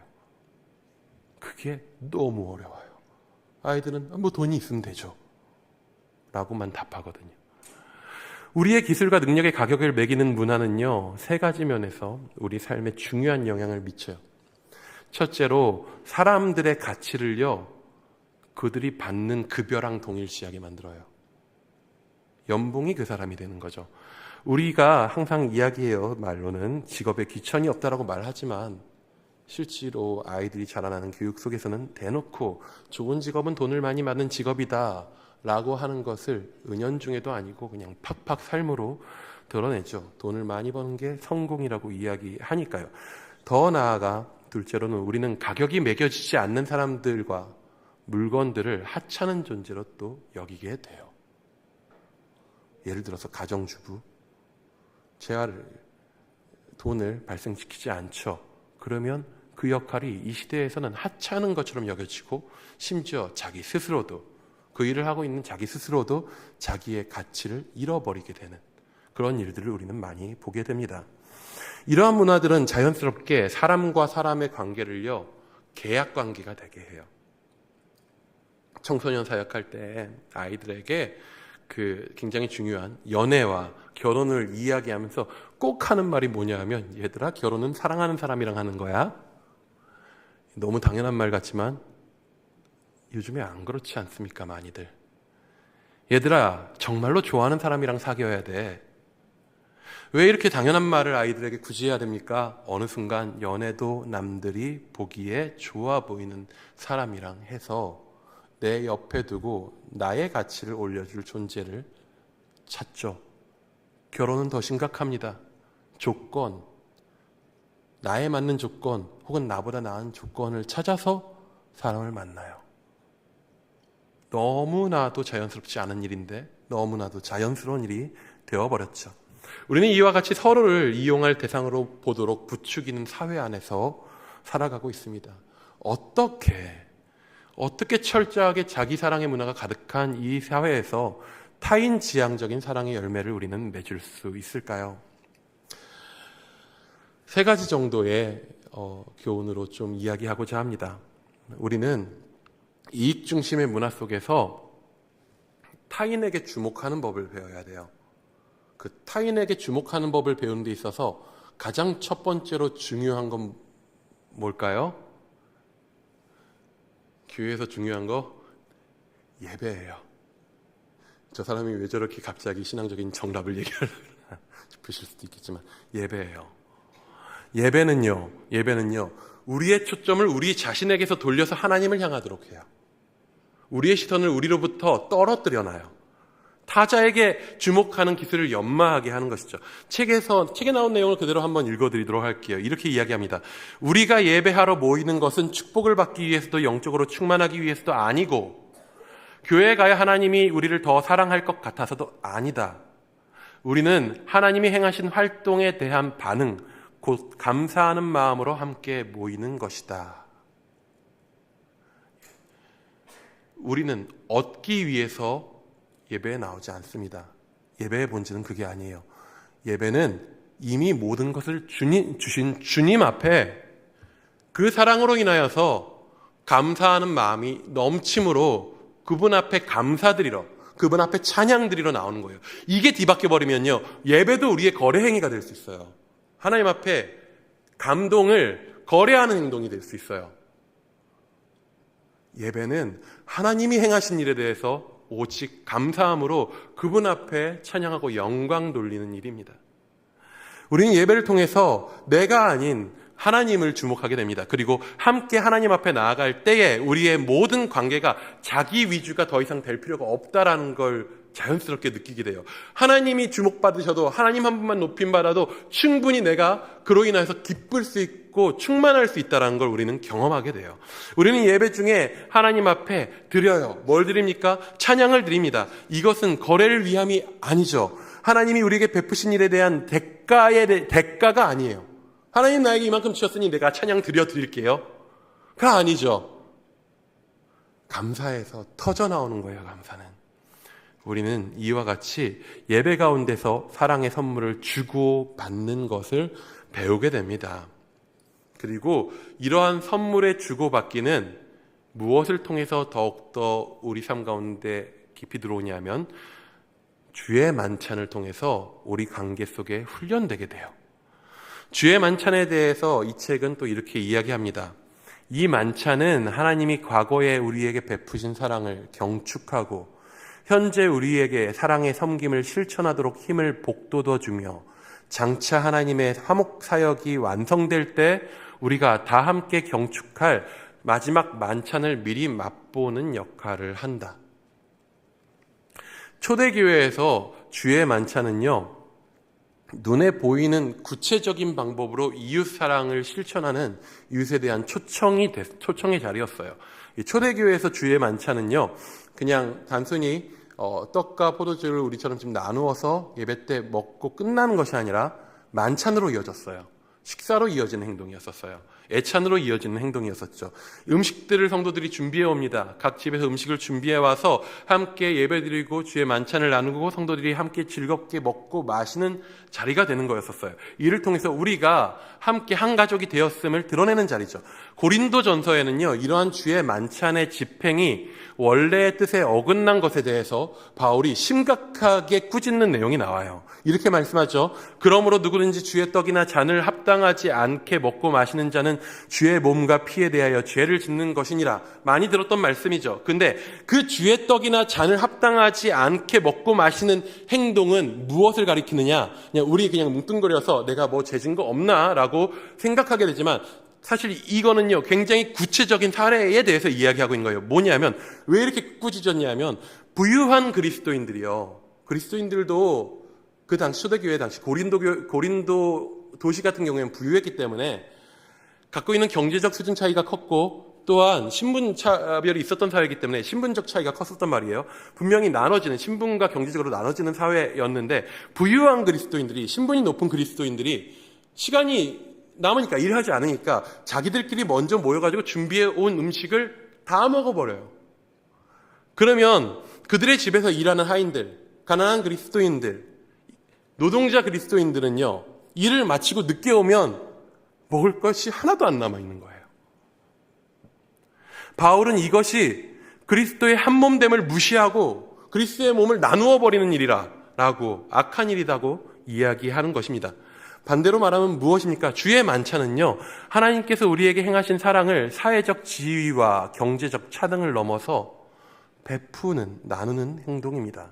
그게 너무 어려워요. 아이들은 뭐 돈이 있으면 되죠 라고만 답하거든요. 우리의 기술과 능력의 가격을 매기는 문화는요, 세 가지 면에서 우리 삶에 중요한 영향을 미쳐요. 첫째로 사람들의 가치를요, 그들이 받는 급여랑 동일시하게 만들어요. 연봉이 그 사람이 되는 거죠. 우리가 항상 이야기해요. 말로는 직업에 귀천이 없다라고 말하지만 실제로 아이들이 자라나는 교육 속에서는 대놓고 좋은 직업은 돈을 많이 받는 직업이다 라고 하는 것을 은연중에도 아니고 그냥 팍팍 삶으로 드러내죠. 돈을 많이 버는 게 성공이라고 이야기하니까요. 더 나아가 둘째로는 우리는 가격이 매겨지지 않는 사람들과 물건들을 하찮은 존재로 또 여기게 돼요. 예를 들어서 가정주부, 돈을 발생시키지 않죠. 그러면 그 역할이 이 시대에서는 하찮은 것처럼 여겨지고 심지어 자기 스스로도, 그 일을 하고 있는 자기 스스로도 자기의 가치를 잃어버리게 되는 그런 일들을 우리는 많이 보게 됩니다. 이러한 문화들은 자연스럽게 사람과 사람의 관계를요, 계약 관계가 되게 해요. 청소년 사역할 때 아이들에게 굉장히 중요한 연애와 결혼을 이야기하면서 꼭 하는 말이 뭐냐 하면, 얘들아, 결혼은 사랑하는 사람이랑 하는 거야. 너무 당연한 말 같지만 요즘에 안 그렇지 않습니까? 많이들. 얘들아, 정말로 좋아하는 사람이랑 사귀어야 돼. 왜 이렇게 당연한 말을 아이들에게 굳이 해야 됩니까? 어느 순간 연애도 남들이 보기에 좋아 보이는 사람이랑 해서 내 옆에 두고 나의 가치를 올려줄 존재를 찾죠. 결혼은 더 심각합니다. 조건, 나에 맞는 조건 혹은 나보다 나은 조건을 찾아서 사람을 만나요. 너무나도 자연스럽지 않은 일인데 너무나도 자연스러운 일이 되어버렸죠. 우리는 이와 같이 서로를 이용할 대상으로 보도록 부추기는 사회 안에서 살아가고 있습니다. 어떻게 철저하게 자기 사랑의 문화가 가득한 이 사회에서 타인 지향적인 사랑의 열매를 우리는 맺을 수 있을까요? 세 가지 정도의 교훈으로 좀 이야기하고자 합니다. 우리는 이익 중심의 문화 속에서 타인에게 주목하는 법을 배워야 돼요. 그 타인에게 주목하는 법을 배우는 데 있어서 가장 첫 번째로 중요한 건 뭘까요? 교회에서 중요한 거 예배예요. 저 사람이 왜 저렇게 갑자기 신앙적인 정답을 얘기하려나 싶으실 수도 있겠지만 예배예요. 예배는요, 우리의 초점을 우리 자신에게서 돌려서 하나님을 향하도록 해요. 우리의 시선을 우리로부터 떨어뜨려 놔요. 타자에게 주목하는 기술을 연마하게 하는 것이죠. 책에 나온 내용을 그대로 한번 읽어드리도록 할게요. 이렇게 이야기합니다. 우리가 예배하러 모이는 것은 축복을 받기 위해서도 영적으로 충만하기 위해서도 아니고, 교회에 가야 하나님이 우리를 더 사랑할 것 같아서도 아니다. 우리는 하나님이 행하신 활동에 대한 반응, 곧 감사하는 마음으로 함께 모이는 것이다. 우리는 얻기 위해서 예배에 나오지 않습니다. 예배의 본질은 그게 아니에요. 예배는 이미 모든 것을 주신 주님 앞에 그 사랑으로 인하여서 감사하는 마음이 넘침으로 그분 앞에 감사드리러, 그분 앞에 찬양드리러 나오는 거예요. 이게 뒤바뀌어버리면요, 예배도 우리의 거래 행위가 될 수 있어요. 하나님 앞에 감동을 거래하는 행동이 될 수 있어요. 예배는 하나님이 행하신 일에 대해서 오직 감사함으로 그분 앞에 찬양하고 영광 돌리는 일입니다. 우리는 예배를 통해서 내가 아닌 하나님을 주목하게 됩니다. 그리고 함께 하나님 앞에 나아갈 때에 우리의 모든 관계가 자기 위주가 더 이상 될 필요가 없다라는 걸 자연스럽게 느끼게 돼요. 하나님이 주목받으셔도, 하나님 한 분만 높임받아도 충분히 내가 그로 인해서 기쁠 수 있고 충만할 수 있다는 걸 우리는 경험하게 돼요. 우리는 예배 중에 하나님 앞에 드려요. 뭘 드립니까? 찬양을 드립니다. 이것은 거래를 위함이 아니죠. 하나님이 우리에게 베푸신 일에 대한 대가가 아니에요. 하나님 나에게 이만큼 주셨으니 내가 찬양 드릴게요. 그거 아니죠. 감사해서 터져 나오는 거예요, 감사는. 우리는 이와 같이 예배 가운데서 사랑의 선물을 주고 받는 것을 배우게 됩니다. 그리고 이러한 선물의 주고받기는 무엇을 통해서 더욱더 우리 삶 가운데 깊이 들어오냐면 주의 만찬을 통해서 우리 관계 속에 훈련되게 돼요. 주의 만찬에 대해서 이 책은 또 이렇게 이야기합니다. 이 만찬은 하나님이 과거에 우리에게 베푸신 사랑을 경축하고 현재 우리에게 사랑의 섬김을 실천하도록 힘을 북돋워주며 장차 하나님의 화목 사역이 완성될 때 우리가 다 함께 경축할 마지막 만찬을 미리 맛보는 역할을 한다. 초대교회에서 주의 만찬은요, 눈에 보이는 구체적인 방법으로 이웃 사랑을 실천하는 이웃에 대한 초청의 자리였어요. 이 초대교회에서 주의 만찬은요, 그냥 단순히 떡과 포도주를 우리처럼 좀 나누어서 예배 때 먹고 끝나는 것이 아니라 만찬으로 이어졌어요. 식사로 이어지는 행동이었었어요. 애찬으로 이어지는 행동이었었죠. 음식들을 성도들이 준비해 옵니다. 각 집에서 음식을 준비해 와서 함께 예배드리고 주의 만찬을 나누고 성도들이 함께 즐겁게 먹고 마시는 자리가 되는 거였었어요. 이를 통해서 우리가 함께 한 가족이 되었음을 드러내는 자리죠. 고린도전서에는요, 이러한 주의 만찬의 집행이 원래의 뜻에 어긋난 것에 대해서 바울이 심각하게 꾸짖는 내용이 나와요. 이렇게 말씀하죠. 그러므로 누구든지 주의 떡이나 잔을 합당하지 않게 먹고 마시는 자는 주의 몸과 피에 대하여 죄를 짓는 것이니라. 많이 들었던 말씀이죠. 근데 그 주의 떡이나 잔을 합당하지 않게 먹고 마시는 행동은 무엇을 가리키느냐? 우리 그냥 뭉뚱거려서 내가 뭐 죄진 거 없나? 라고 생각하게 되지만 사실 이거는요, 굉장히 구체적인 사례에 대해서 이야기하고 있는 거예요. 뭐냐면, 왜 이렇게 꾸짖었냐면, 부유한 그리스도인들도 그 당시 초대교회 당시 고린도 도시 같은 경우에는 부유했기 때문에 갖고 있는 경제적 수준 차이가 컸고, 또한 신분 차별이 있었던 사회이기 때문에 신분적 차이가 컸었단 말이에요. 분명히 신분과 경제적으로 나눠지는 사회였는데, 부유한 그리스도인들이, 신분이 높은 그리스도인들이 시간이 남으니까, 일하지 않으니까 자기들끼리 먼저 모여가지고 준비해 온 음식을 다 먹어버려요. 그러면 그들의 집에서 일하는 하인들, 가난한 그리스도인들, 노동자 그리스도인들은요, 일을 마치고 늦게 오면 먹을 것이 하나도 안 남아있는 거예요. 바울은 이것이 그리스도의 한몸됨을 무시하고 그리스도의 몸을 나누어 버리는 일이라고, 악한 일이라고 이야기하는 것입니다. 반대로 말하면 무엇입니까? 주의 만찬은요, 하나님께서 우리에게 행하신 사랑을 사회적 지위와 경제적 차등을 넘어서 베푸는, 나누는 행동입니다.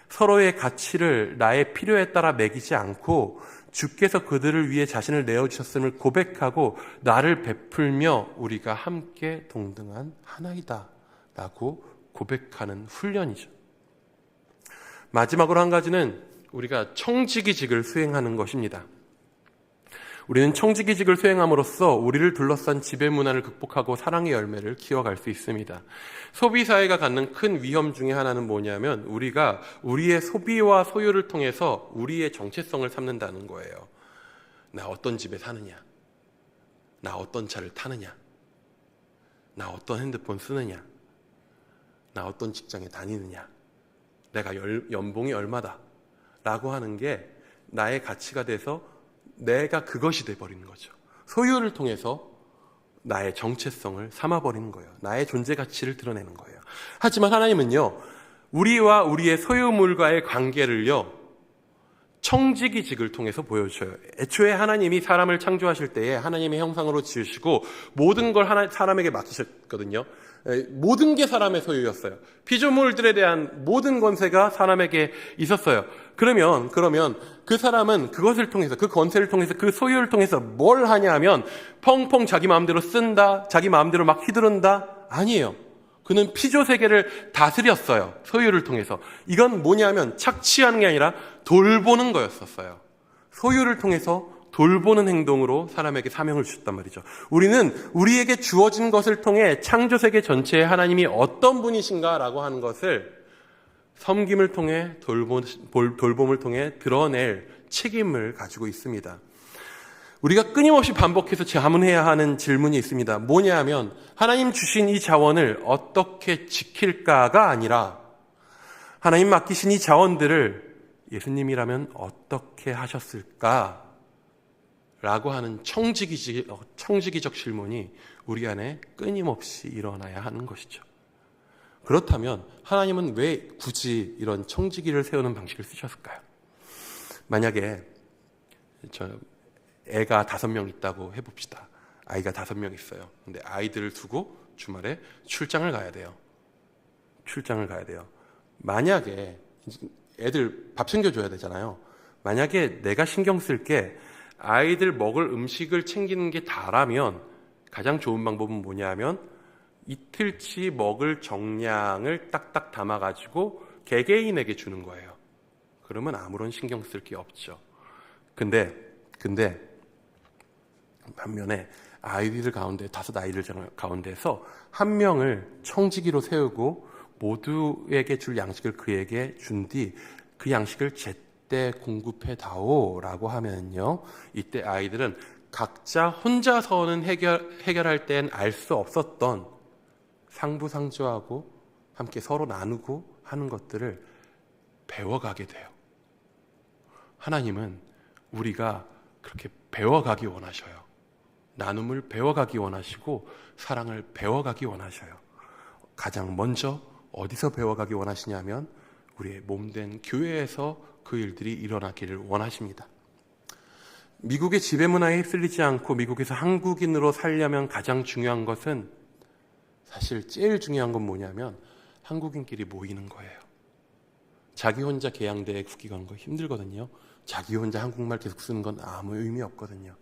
서로의 가치를 나의 필요에 따라 매기지 않고 주께서 그들을 위해 자신을 내어주셨음을 고백하고 나를 베풀며 우리가 함께 동등한 하나이다 라고 고백하는 훈련이죠. 마지막으로 한 가지는 우리가 청지기직을 수행하는 것입니다. 우리는 청지기직을 수행함으로써 우리를 둘러싼 지배 문화를 극복하고 사랑의 열매를 키워갈 수 있습니다. 소비사회가 갖는 큰 위험 중에 하나는 뭐냐면 우리가 우리의 소비와 소유를 통해서 우리의 정체성을 삼는다는 거예요. 나 어떤 집에 사느냐, 나 어떤 차를 타느냐, 나 어떤 핸드폰 쓰느냐, 나 어떤 직장에 다니느냐, 내가 연봉이 얼마다 라고 하는 게 나의 가치가 돼서 내가 그것이 돼버리는 거죠. 소유를 통해서 나의 정체성을 삼아버리는 거예요. 나의 존재 가치를 드러내는 거예요. 하지만 하나님은요, 우리와 우리의 소유물과의 관계를요, 청지기직을 통해서 보여줘요. 애초에 하나님이 사람을 창조하실 때에 하나님의 형상으로 지으시고 모든 걸 사람에게 맡기셨거든요. 모든 게 사람의 소유였어요. 피조물들에 대한 모든 권세가 사람에게 있었어요. 그러면 그 사람은 그것을 통해서, 그 권세를 통해서, 그 소유를 통해서 뭘 하냐 하면 펑펑 자기 마음대로 쓴다, 자기 마음대로 막 휘두른다? 아니에요. 그는 피조 세계를 다스렸어요. 소유를 통해서. 이건 뭐냐면 착취하는 게 아니라 돌보는 거였었어요. 소유를 통해서 돌보는 행동으로 사람에게 사명을 주셨단 말이죠. 우리는 우리에게 주어진 것을 통해 창조 세계 전체에 하나님이 어떤 분이신가라고 하는 것을 섬김을 통해 돌봄을 통해 드러낼 책임을 가지고 있습니다. 우리가 끊임없이 반복해서 자문해야 하는 질문이 있습니다. 뭐냐 하면 하나님 주신 이 자원을 어떻게 지킬까가 아니라 하나님 맡기신 이 자원들을 예수님이라면 어떻게 하셨을까? 라고 하는 청지기적 질문이 우리 안에 끊임없이 일어나야 하는 것이죠. 그렇다면 하나님은 왜 굳이 이런 청지기를 세우는 방식을 쓰셨을까요? 만약에 애가 5명 있다고 해봅시다. 아이가 5명 있어요. 근데 아이들을 두고 주말에 출장을 가야 돼요. 만약에 애들 밥 챙겨줘야 되잖아요. 만약에 내가 신경 쓸 게 아이들 먹을 음식을 챙기는 게 다라면 가장 좋은 방법은 뭐냐 하면 이틀치 먹을 정량을 딱딱 담아가지고 개개인에게 주는 거예요. 그러면 아무런 신경 쓸 게 없죠. 근데 반면에 아이들 가운데 5 아이들 가운데서 한 명을 청지기로 세우고 모두에게 줄 양식을 그에게 준 뒤 그 양식을 제때 공급해 다오라고 하면요, 이때 아이들은 각자 혼자서는 해결할 땐 알 수 없었던 상부상조하고 함께 서로 나누고 하는 것들을 배워가게 돼요. 하나님은 우리가 그렇게 배워가기 원하셔요. 나눔을 배워가기 원하시고 사랑을 배워가기 원하셔요. 가장 먼저 어디서 배워가기 원하시냐면 우리의 몸된 교회에서 그 일들이 일어나기를 원하십니다. 미국의 지배문화에 휩쓸리지 않고 미국에서 한국인으로 살려면 가장 중요한 것은, 사실 제일 중요한 건 뭐냐면 한국인끼리 모이는 거예요. 자기 혼자 계양대에 국기 가는 거 힘들거든요. 자기 혼자 한국말 계속 쓰는 건 아무 의미 없거든요.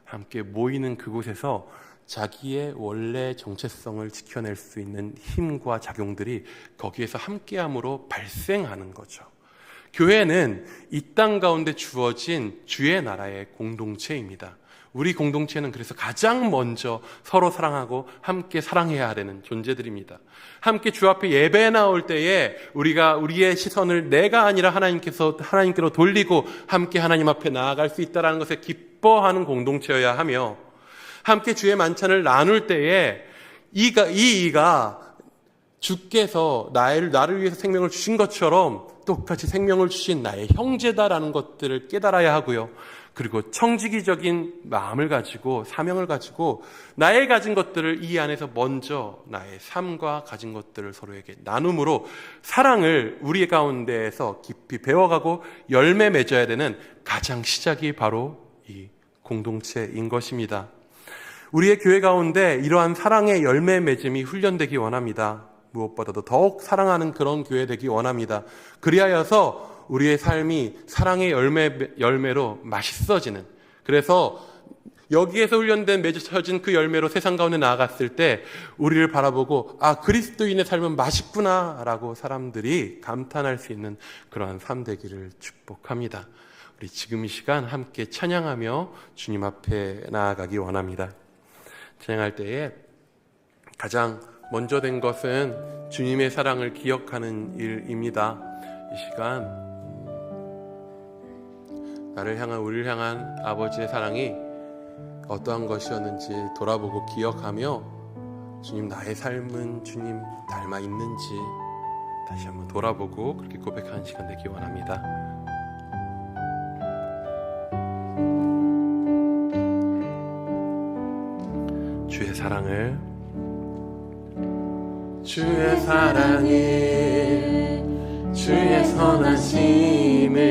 함께 모이는 그곳에서 자기의 원래 정체성을 지켜낼 수 있는 힘과 작용들이 거기에서 함께함으로 발생하는 거죠. 교회는 이 땅 가운데 주어진 주의 나라의 공동체입니다. 우리 공동체는 그래서 가장 먼저 서로 사랑하고 함께 사랑해야 되는 존재들입니다. 함께 주 앞에 예배 나올 때에 우리가 우리의 시선을 내가 아니라 하나님께로 돌리고 함께 하나님 앞에 나아갈 수 있다는 것에 기뻐하는 공동체여야 하며, 함께 주의 만찬을 나눌 때에 이가 주께서 나를 위해서 생명을 주신 것처럼 똑같이 생명을 주신 나의 형제다라는 것들을 깨달아야 하고요. 그리고 청지기적인 마음을 가지고 사명을 가지고 나의 가진 것들을 이 안에서 먼저 나의 삶과 가진 것들을 서로에게 나눔으로 사랑을 우리 가운데에서 깊이 배워가고 열매 맺어야 되는 가장 시작이 바로 이 공동체인 것입니다. 우리의 교회 가운데 이러한 사랑의 열매 맺음이 훈련되기 원합니다. 무엇보다도 더욱 사랑하는 그런 교회 되기 원합니다. 그리하여서 우리의 삶이 사랑의 열매로 맛있어지는, 그래서 여기에서 훈련된 맺어진 그 열매로 세상 가운데 나아갔을 때 우리를 바라보고 그리스도인의 삶은 맛있구나 라고 사람들이 감탄할 수 있는 그러한 삶 되기를 축복합니다. 우리 지금 이 시간 함께 찬양하며 주님 앞에 나아가기 원합니다. 찬양할 때에 가장 먼저 된 것은 주님의 사랑을 기억하는 일입니다. 이 시간 우리를 향한 아버지의 사랑이 어떠한 것이었는지 돌아보고 기억하며 주님, 나의 삶은 주님 닮아 있는지 다시 한번 돌아보고 그렇게 고백하는 시간 되기 원합니다. 주의 사랑을, 주의 선하심을,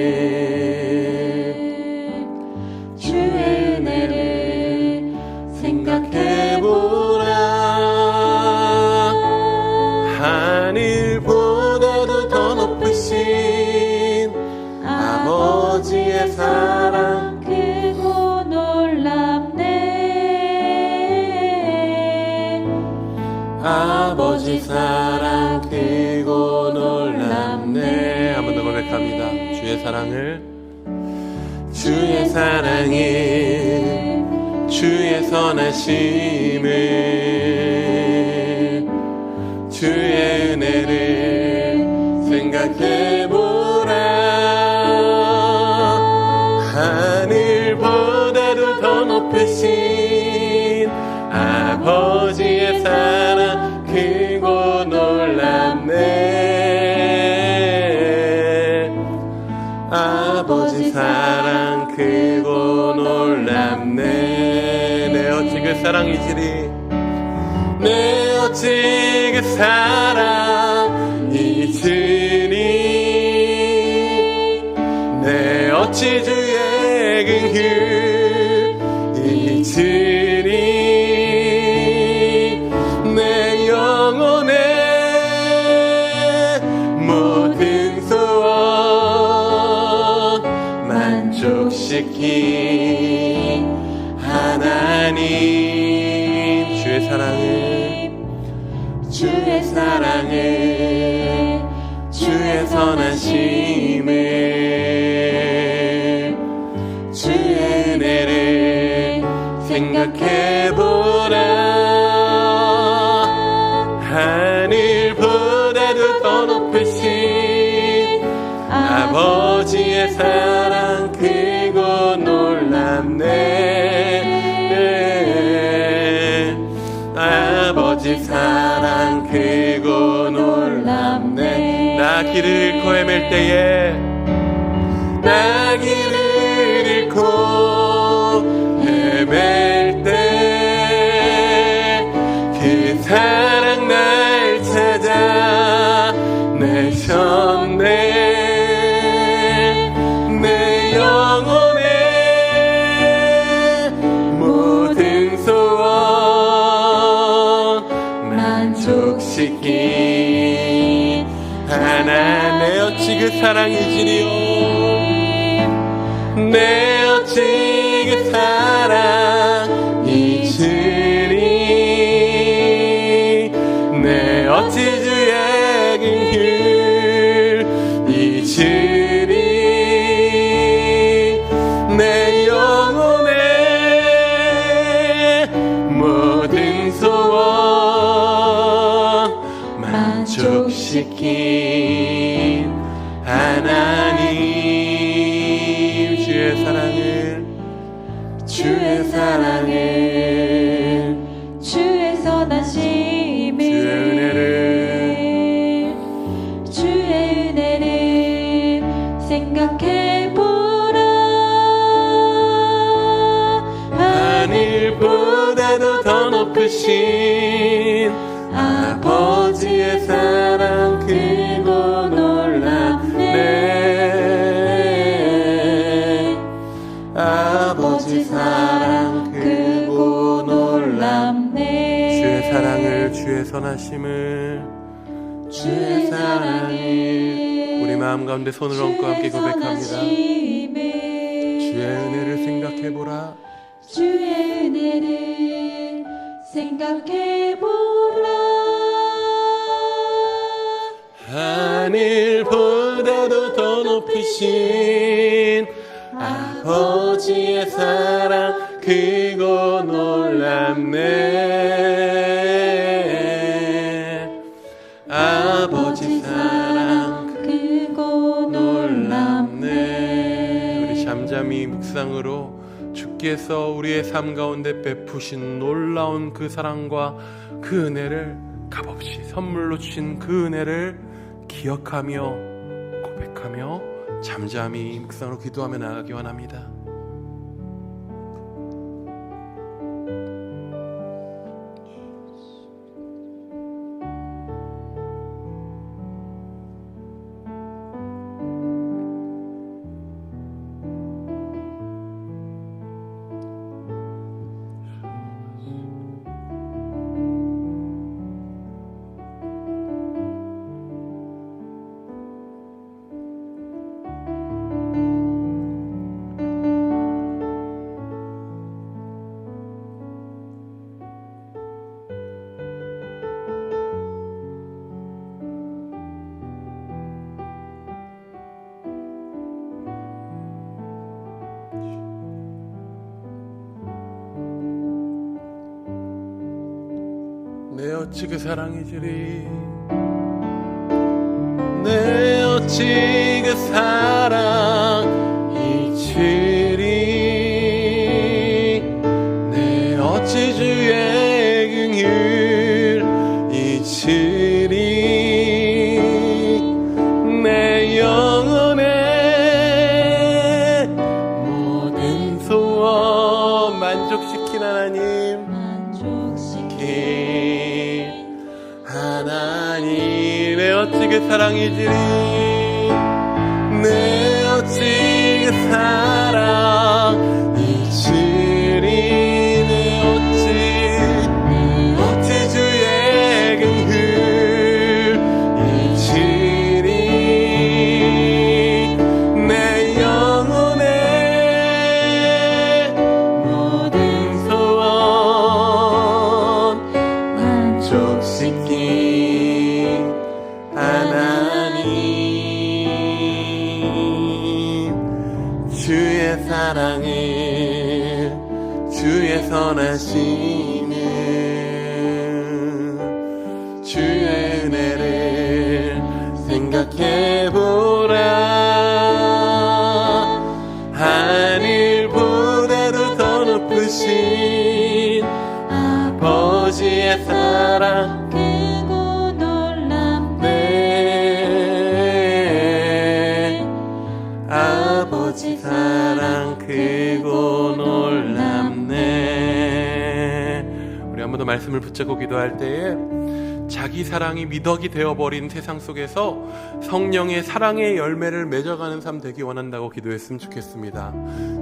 주의 은혜를 생각해보라. 하늘보다도 더 높으신 아버지의 사랑 크고 놀랍네. 아버지 사랑 크고 놀랍네. 한 번 더 고백합니다. 주의 사랑을, 주의 사랑을, 주의 선하심을, 주의 은혜를 생각해보라. 하늘보다도 더 높으신 아버지의 사랑 크고 놀랍네. 아버지 사랑 크고 놀랍네. 내 어찌 그 사랑이지리, 내 어찌 그 사랑이지리, 내 어찌 주의 긍휼이지리, 내 영혼의 모든 소원 만족시킨 하나님. 주의 사랑을, 주의 사랑을, 주의 선하심을, 주의 은혜를 생각해보라. 하늘보다도 더 높으신 아버지의 사랑 크고 놀랍네. 아버지 사랑 크고 놀랍네. 나 길을 잃고 헤맬 때에, 나 길을 잃고 헤맬 때 그 사랑 날 찾아 내셨네. 내 영혼의 모든 소원 만족시킨 하나. 내 어찌 그 사랑이지리요, 내 어찌 그 사랑이지리, 내 어찌 주의 긍휼이지리, 내 영혼의 모든 소원 만족시킨 하나님. 주의 사랑을, 주의 사랑을, 주의 선하심을, 주의 은혜를, 주의 은혜를 생각해보라. 하늘보다도 더 높으신 아버지의 사랑 크고 놀랍네. 아버지 사랑 크고 놀랍네. 주의 사랑을, 주의 선하심을, 주의 사랑을 우리 마음 가운데 손을 얹고 함께 고백합니다. 주의 은혜를 생각해보라. 주의 은혜를 생각해보라. 하늘보다도 더 높으신 아버지의 사랑 크고 놀랍네. 아버지 사랑 크고 놀랍네. 우리 잠잠히 묵상으로 주께서 우리의 삶 가운데 베푸신 놀라운 그 사랑과 그 은혜를 값없이 선물로 주신 그 은혜를 기억하며 고백하며 잠잠히 묵상으로 기도하며 나아가기 원합니다. 내 어찌 그 사랑이 지리 내 어찌 그 사랑이 지리 내 어찌 주의 긍휼 이치리 내 영혼의 모든 소원 만족시킨 하나님 내 어찌 그 사랑이지리 내 어찌 그 사랑이지리 내 어찌 주의 긍휼 이지리 내 영혼의 모든 소원 만족시킨 하나님 주의 사랑을 주의 선하심을 주의 은혜를 생각해보라 하늘보다도 더 높으신 아버지의 사랑 아버지 사랑 크고 놀랍네. 우리 한 번 더 말씀을 붙잡고 기도할 때에 자기 사랑이 미덕이 되어버린 세상 속에서 성령의 사랑의 열매를 맺어가는 삶 되기 원한다고 기도했으면 좋겠습니다.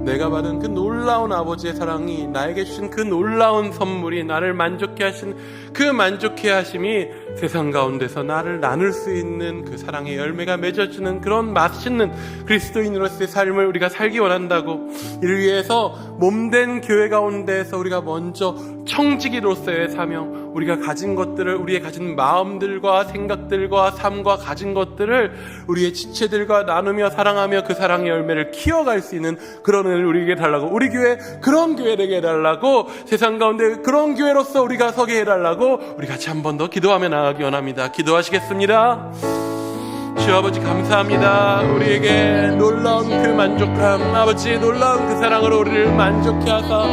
내가 받은 그 놀라운 아버지의 사랑이 나에게 주신 그 놀라운 선물이 나를 만족해 하신 그 만족해 하심이 세상 가운데서 나를 나눌 수 있는 그 사랑의 열매가 맺어주는 그런 맛있는 그리스도인으로서의 삶을 우리가 살기 원한다고 이를 위해서 몸된 교회 가운데에서 우리가 먼저 청지기로서의 사명 우리가 가진 것들을 우리의 가진 마음들과 생각들과 삶과 가진 것들을 우리의 지체들과 나누며 사랑하며 그 사랑의 열매를 키워갈 수 있는 그런 은혜를 우리에게 달라고 우리 교회 그런 교회 되게 해달라고 세상 가운데 그런 교회로서 우리가 서게 해달라고 우리 같이 한 번 더 기도하며 나가기 원합니다. 기도하시겠습니다. 주 아버지 감사합니다. 우리에게 놀라운 그 만족함 아버지 놀라운 그 사랑으로 우리를 만족해 하사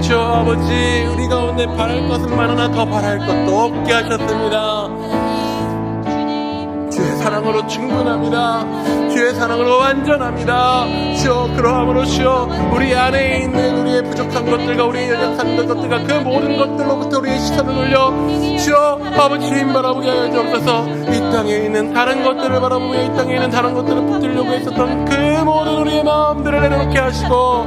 주 아버지 우리 가운데 바랄 것은 많으나 더 바랄 것도 없게 하셨습니다. 주의 사랑으로 충분합니다. 주의 사랑으로 완전합니다. 주여 그러함으로 주여 우리 안에 있는 우리의 부족한 것들과 우리의 연약한 것들과 그 모든 것들로부터 우리의 시선을 올려 주여 아버지 주님 바라보게 하여 주옵소서. 이 땅에 있는 다른 것들을 바라보며 이 땅에 있는 다른 것들을 붙들려고 했었던 그 모든 우리의 마음들을 내려놓게 하시고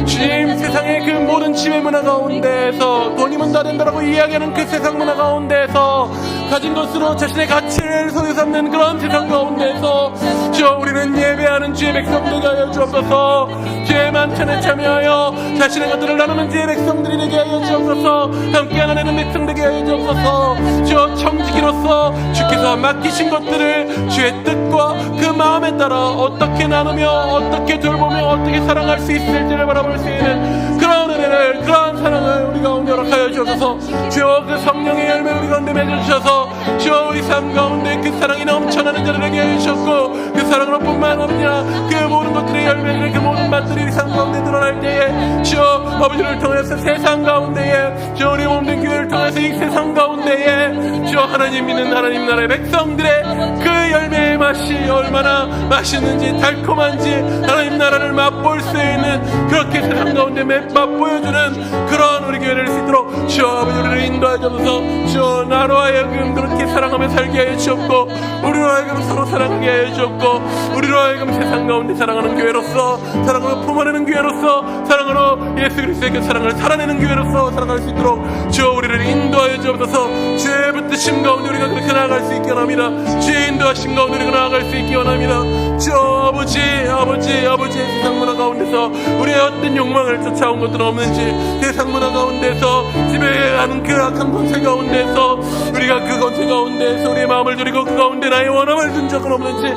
주님 세상의 그 모든 지배 문화 가운데에서 돈이면 다 된다라고 이야기하는 그 세상 문화 가운데에서 가진 것으로 자신의 가치를 소유 삼는 그런 세상 가운데에서 주여 우리는 예배하는 주의 백성들에게 하여 주옵소서. 주의 만찬에 참여하여 자신의 것들을 나누는 주의 백성들이 되게 하여 주옵소서. 함께 나누는 백성되게 하여 주옵소서. 주여 청지기로서 주께서 맡기신 것들을 주의 뜻과 그 마음에 따라 어떻게 나누며 어떻게 돌보며 어떻게 사랑할 수 있을지를 바라볼 수 있는 그런 은혜를 그런 사랑을 우리 가운데 허락하여 주옵소서. 주여 그 성령의 열매 우리 가운데 맺어주셔서 주여 우리 삶 가운데 그 사랑이 넘쳐나는 자를 되게 해주셨고 그 사랑으로 뿐만 아니라 그 모든 것들의 열매들 그 모든 맛들이 우리 삶 가운데 드러날 때에 주여 아버지를 통해서 세상 가운데에 주여 우리 몸된 교회를 통해서 이 세상 가운데에 주여 하나님 믿는 하나님 나라의 백성들의 그 열매의 맛이 얼마나 맛있는지 달콤한지 하나님 나라를 맛볼 수 있는 그렇게 세상 가운데 맛보여주는 그런 우리 교회를 수 있도록 주여 아버지 우리를 인도하여 주옵소서. 주여 나로 하여금 그렇게 사랑하며 살게 하여 주옵고 우리로 하여금 서로 사랑하게 하여 주옵고 우리로 하여금 세상 가운데 사랑하는 교회로서 사랑으로 품어내는 교회로서 사랑으로 예수 그리스도의 그 사랑을 살아내는 교회로서 살아갈 수 있도록 주여 우리를 인도하여 주옵소서. 주의 붙드심 가운데 우리가 그렇게 나아갈 수 있게 원합니다. 주의 인도하심 가운데 우리가 나아갈 수 있게 원합니다. 주여 아버지의 세상 문화 가운데서 우리의 어떤 욕망을 쫓아온 것들은 없는지 세상 문화 가운데서 지배하는 그 악한 권세 가운데서 우리가 그 권세 가운데서 우리의 마음을 드리고 그 가운데 나의 원함을 둔 적은 없는지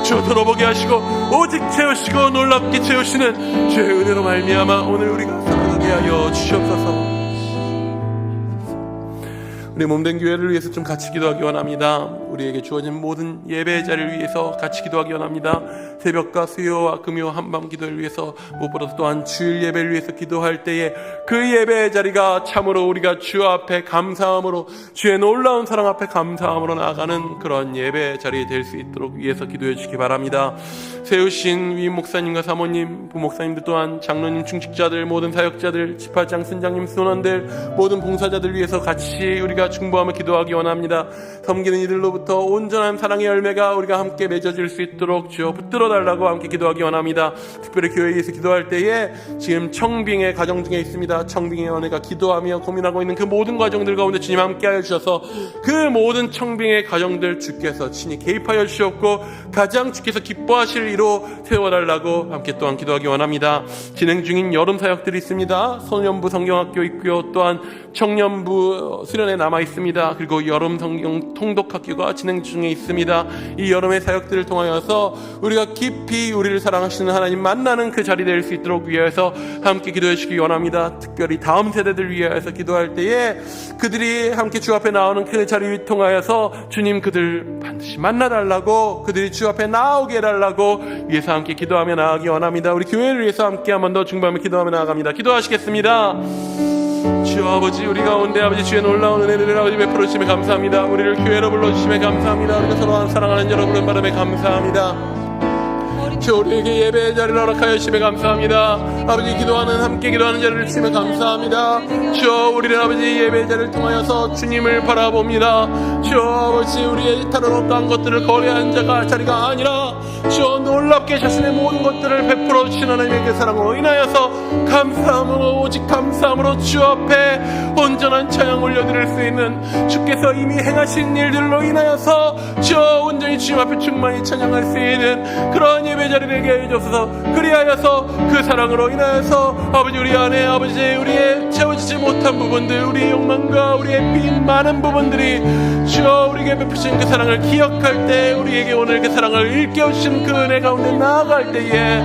주여 들어보게 하시고 오직 채우시고 놀랍게 채우시는 주의 은혜로 말미암아 오늘 우리가 살아가게 하여 주시옵소서. 우리 몸된 교회를 위해서 좀 같이 기도하기 원합니다. 우리에게 주어진 모든 예배의 자리를 위해서 같이 기도하기 원합니다. 새벽과 수요와 금요 한밤 기도를 위해서, 무엇보다 또한 주일 예배를 위해서 기도할 때에 그 예배의 자리가 참으로 우리가 주 앞에 감사함으로, 주의 놀라운 사랑 앞에 감사함으로 나아가는 그런 예배의 자리에 될 수 있도록 위해서 기도해 주시기 바랍니다. 세우신 위임 목사님과 사모님, 부목사님들 또한 장로님, 중직자들, 모든 사역자들, 지파장, 선장님, 순원들, 모든 봉사자들 위해서 같이 우리가 중보하며 기도하기 원합니다. 섬기는 이들로부터 온전한 사랑의 열매가 우리가 함께 맺어질 수 있도록 주여 붙들어 달라고 함께 기도하기 원합니다. 특별히 교회에 의해서 기도할 때에 지금 청빙의 가정 중에 있습니다. 청빙의 연애가 기도하며 고민하고 있는 그 모든 과정들 가운데 주님 함께하여 주셔서 그 모든 청빙의 가정들 주께서 친히 개입하여 주셨고 가장 주께서 기뻐하실 이로 세워달라고 함께 또한 기도하기 원합니다. 진행 중인 여름 사역들이 있습니다. 소년부 성경학교 있고요, 또한 청년부 수련회 남아 있습니다. 그리고 여름 성경 통독학교가 진행 중에 있습니다. 이 여름의 사역들을 통하여서 우리가 깊이 우리를 사랑하시는 하나님 만나는 그 자리 될 수 있도록 위하여서 함께 기도해 주시기 원합니다. 특별히 다음 세대들 위하여서 기도할 때에 그들이 함께 주 앞에 나오는 그 자리를 통하여서 주님 그들 반드시 만나달라고, 그들이 주 앞에 나오게 해달라고 위해서 함께 기도하며 나아가기 원합니다. 우리 교회를 위해서 함께 한 번 더 중보하며 기도하며 나아갑니다. 기도하시겠습니다. 주여 아버지, 우리 가운데 아버지 주의 놀라운 은혜들을 아버지 베풀어 주심에 감사합니다. 우리를 교회로 불러주심에 감사합니다. 우리가 서로 사랑하는 여러분을 바람에 감사합니다. 주여 우리에게 예배의 자리를 허락하여 주심에 감사합니다. 아버지 기도하는, 함께 기도하는 자리를 주심에 감사합니다. 주여 우리는 아버지 예배의 자리를 통하여서 주님을 바라봅니다. 주여 아버지 우리의 다른 어떠한 것들을 거래하는 자가 자리가 아니라 주여 놀랍게 자신의 모든 것들을 베풀어 주신 하나님의 그 사랑으로 인하여서 감사함으로, 오직 감사함으로 주 앞에 온전한 찬양 올려드릴 수 있는, 주께서 이미 행하신 일들로 인하여서 주여 온전히 주님 앞에 충만히 찬양할 수 있는 그런 예배 자리를 되게 해주셔서, 그리하여서 그 사랑으로 인하여서 아버지 우리 안에 아버지 우리의 채워지지 못한 부분들, 우리의 욕망과 우리의 빈 많은 부분들이 주여 우리에게 베푸신 그 사랑을 기억할 때, 우리에게 오늘 그 사랑을 일깨워주신 그 은혜 가운데 나아갈 때에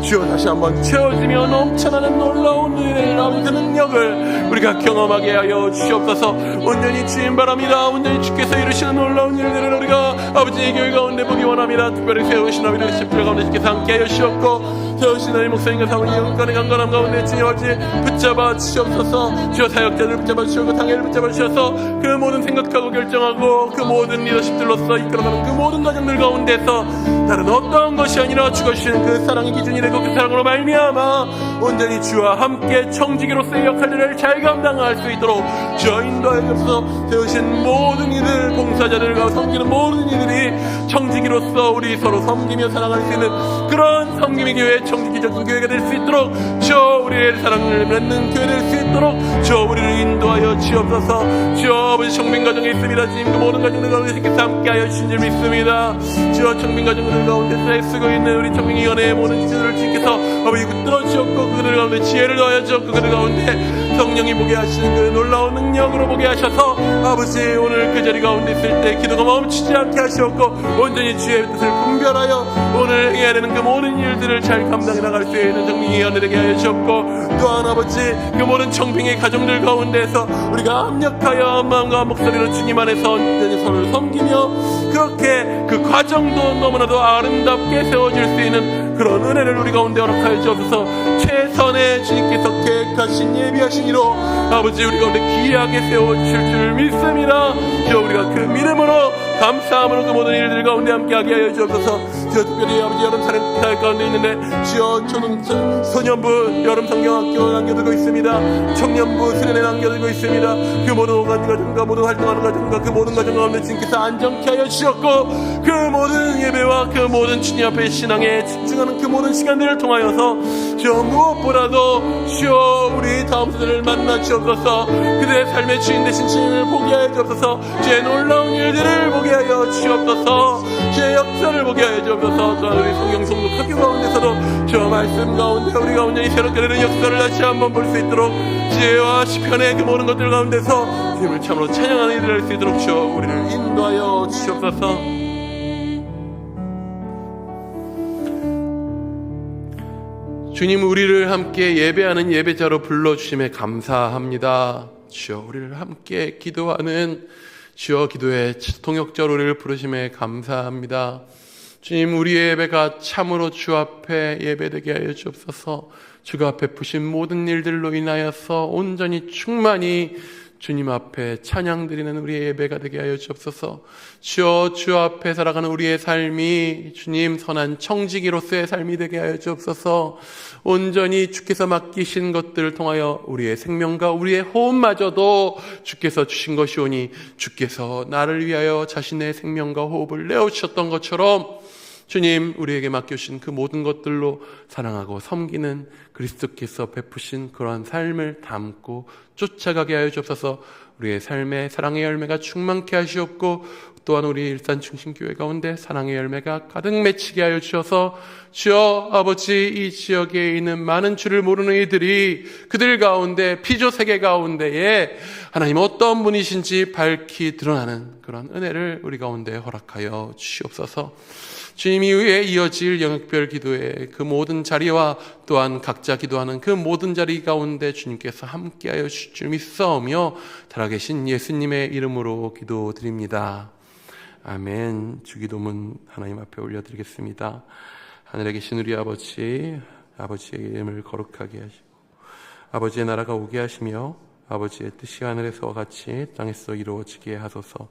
주여 다시 한번 채워지며 넘쳐나는 놀라운 은혜를, 그 능력을 우리가 경험하게 하여 주시옵소서. 온전히 주님 바랍니다. 온전히 주께서 이루시는 놀라운 일들을 우리가 아버지의 교회 가운데 보기 원합니다. 특별히 세우신 아버지의 집회 가운데 주께서 함께 하여 주시옵고, 세우신 하나님 목사님과 사모님 영광의 강건함 가운데 주님 아버지 붙잡아 주시옵소서. 주여 사역자들 붙잡아 주시고 당회를 붙잡아 주셔서 그 모든 생각하고 결정하고 그 모든 리더십들로서 이끌어가는 그 모든 과정들 가운데서 다른 어떠한 것이 아니라 주가 주시는 그 사랑의 기준이 되고 그 사랑으로 말미암아 온전히 주와 함께 청지기로서의 역할들을 잘 감당할 수 있도록 주여 인도하여 주옵소서. 세우신 모든 이들, 봉사자들과 섬기는 모든 이들이 청지기로서 우리 서로 섬기며 사랑할 수 있는 그런 섬김의 교회, 청지기적인 교회가 될 수 있도록 주여 우리의 사랑을 맺는 교회 될 수 있도록 주여 우리를 인도하여 주옵소서. 주여 아버지 청빙 가정에 있습니다. 주님 그 모든 가정들 가운데 주께서 함께하여 주신 줄 믿습니다. 주여 청빙 가정들 가운데 쓰고 있는 우리 청빙위원회의 모든 지도를 주께서 아버지 붙들어 주었고 그들 가운데 지혜를 더하여 주었고 그들 가운데 성령이 보게 하시는 그 놀라운 능력으로 보게 하셔서 아버지 오늘 그 자리 가운데 있을 때 기도가 멈추지 않게 하시었고 온전히 주의 뜻을 분별하여 오늘 해야 되는 그 모든 일들을 잘 감당해 나갈 수 있는 청빙위원회 되게 하여 주셨고, 또한 아버지 그 모든 청빙의 가정들 가운데서 우리가 합력하여 마음과 목소리로 주님 안에서 온전히 서로를 섬기며 그렇게 그 과정도 너무나도 아름답게 세워질 수 있는 그런 은혜를 우리 가운데 허락하여 주옵소서. 최선의 주님께서 계획하신 예비하신 이로 아버지 우리 가운데 귀하게 세워주실 줄 믿습니다. 주여 우리가 그 믿음으로 감사함으로 그 모든 일들 가운데 함께하게 하여 주옵소서. 주여 특별히 아버지 여름 사역 가운데 있는데 주여 소년부 여름 성경학교 남겨두고 있습니다. 청년부 수련회 남겨두고 있습니다. 그 모든 가정과 모든 활동하는 가정과 그 모든 가정 가운데 주님께서 안정케 하여 주셨고 그 모든 예배와 그 모든 주님 앞에 신앙에 집중하는 그 모든 시간들을 통하여서 주여 무엇보다도 주여 우리 다음 세대를 만나 주옵소서. 그들의 삶의 주인 되신 주님을 보게 하여 주옵소서. 주의 놀라운 일들을 보게 하여 주옵소서. 주의 역사를 보게 하여 주옵소서. 또한 우리 성경 성도 학교 가운데서도 주의 말씀 가운데 우리가 온전히 새롭게 되는 역사를 다시 한번 볼 수 있도록 지혜와 시편의 그 모든 것들 가운데서 주님을 참으로 찬양하는 일을 할 수 있도록 주여 우리를 인도하여 주시옵소서. 주님 우리를 함께 예배하는 예배자로 불러주심에 감사합니다. 주여 우리를 함께 기도하는 주여 기도의 통역자로 우리를 부르심에 감사합니다. 주님, 우리의 예배가 참으로 주 앞에 예배되게 하여 주옵소서. 주가 베푸신 모든 일들로 인하여서 온전히 충만히 주님 앞에 찬양드리는 우리의 예배가 되게 하여 주옵소서. 주여, 주 앞에 살아가는 우리의 삶이 주님 선한 청지기로서의 삶이 되게 하여 주옵소서. 온전히 주께서 맡기신 것들을 통하여 우리의 생명과 우리의 호흡마저도 주께서 주신 것이오니, 주께서 나를 위하여 자신의 생명과 호흡을 내어주셨던 것처럼 주님, 우리에게 맡겨주신 그 모든 것들로 사랑하고 섬기는 그리스도께서 베푸신 그러한 삶을 담고 쫓아가게 하여 주옵소서. 우리의 삶에 사랑의 열매가 충만케 하시옵고, 또한 우리 일산중심교회 가운데 사랑의 열매가 가득 맺히게 하여 주셔서 주여 아버지, 이 지역에 있는 많은 주를 모르는 이들이 그들 가운데, 피조세계 가운데에 하나님 어떤 분이신지 밝히 드러나는 그런 은혜를 우리 가운데 허락하여 주시옵소서. 주님, 이후에 이어질 영역별 기도의 그 모든 자리와 또한 각자 기도하는 그 모든 자리 가운데 주님께서 함께하여 주실 줄 믿사오며 살아계신 예수님의 이름으로 기도드립니다. 아멘. 주기도문 하나님 앞에 올려드리겠습니다. 하늘에 계신 우리 아버지, 아버지의 이름을 거룩하게 하시고 아버지의 나라가 오게 하시며 아버지의 뜻이 하늘에서와 같이 땅에서 이루어지게 하소서.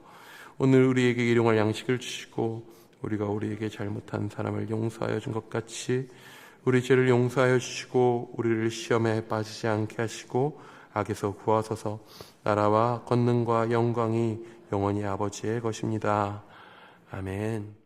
오늘 우리에게 일용할 양식을 주시고 우리가 우리에게 잘못한 사람을 용서하여 준 것 같이 우리 죄를 용서하여 주시고 우리를 시험에 빠지지 않게 하시고 악에서 구하소서. 나라와 권능과 영광이 영원히 아버지의 것입니다. 아멘.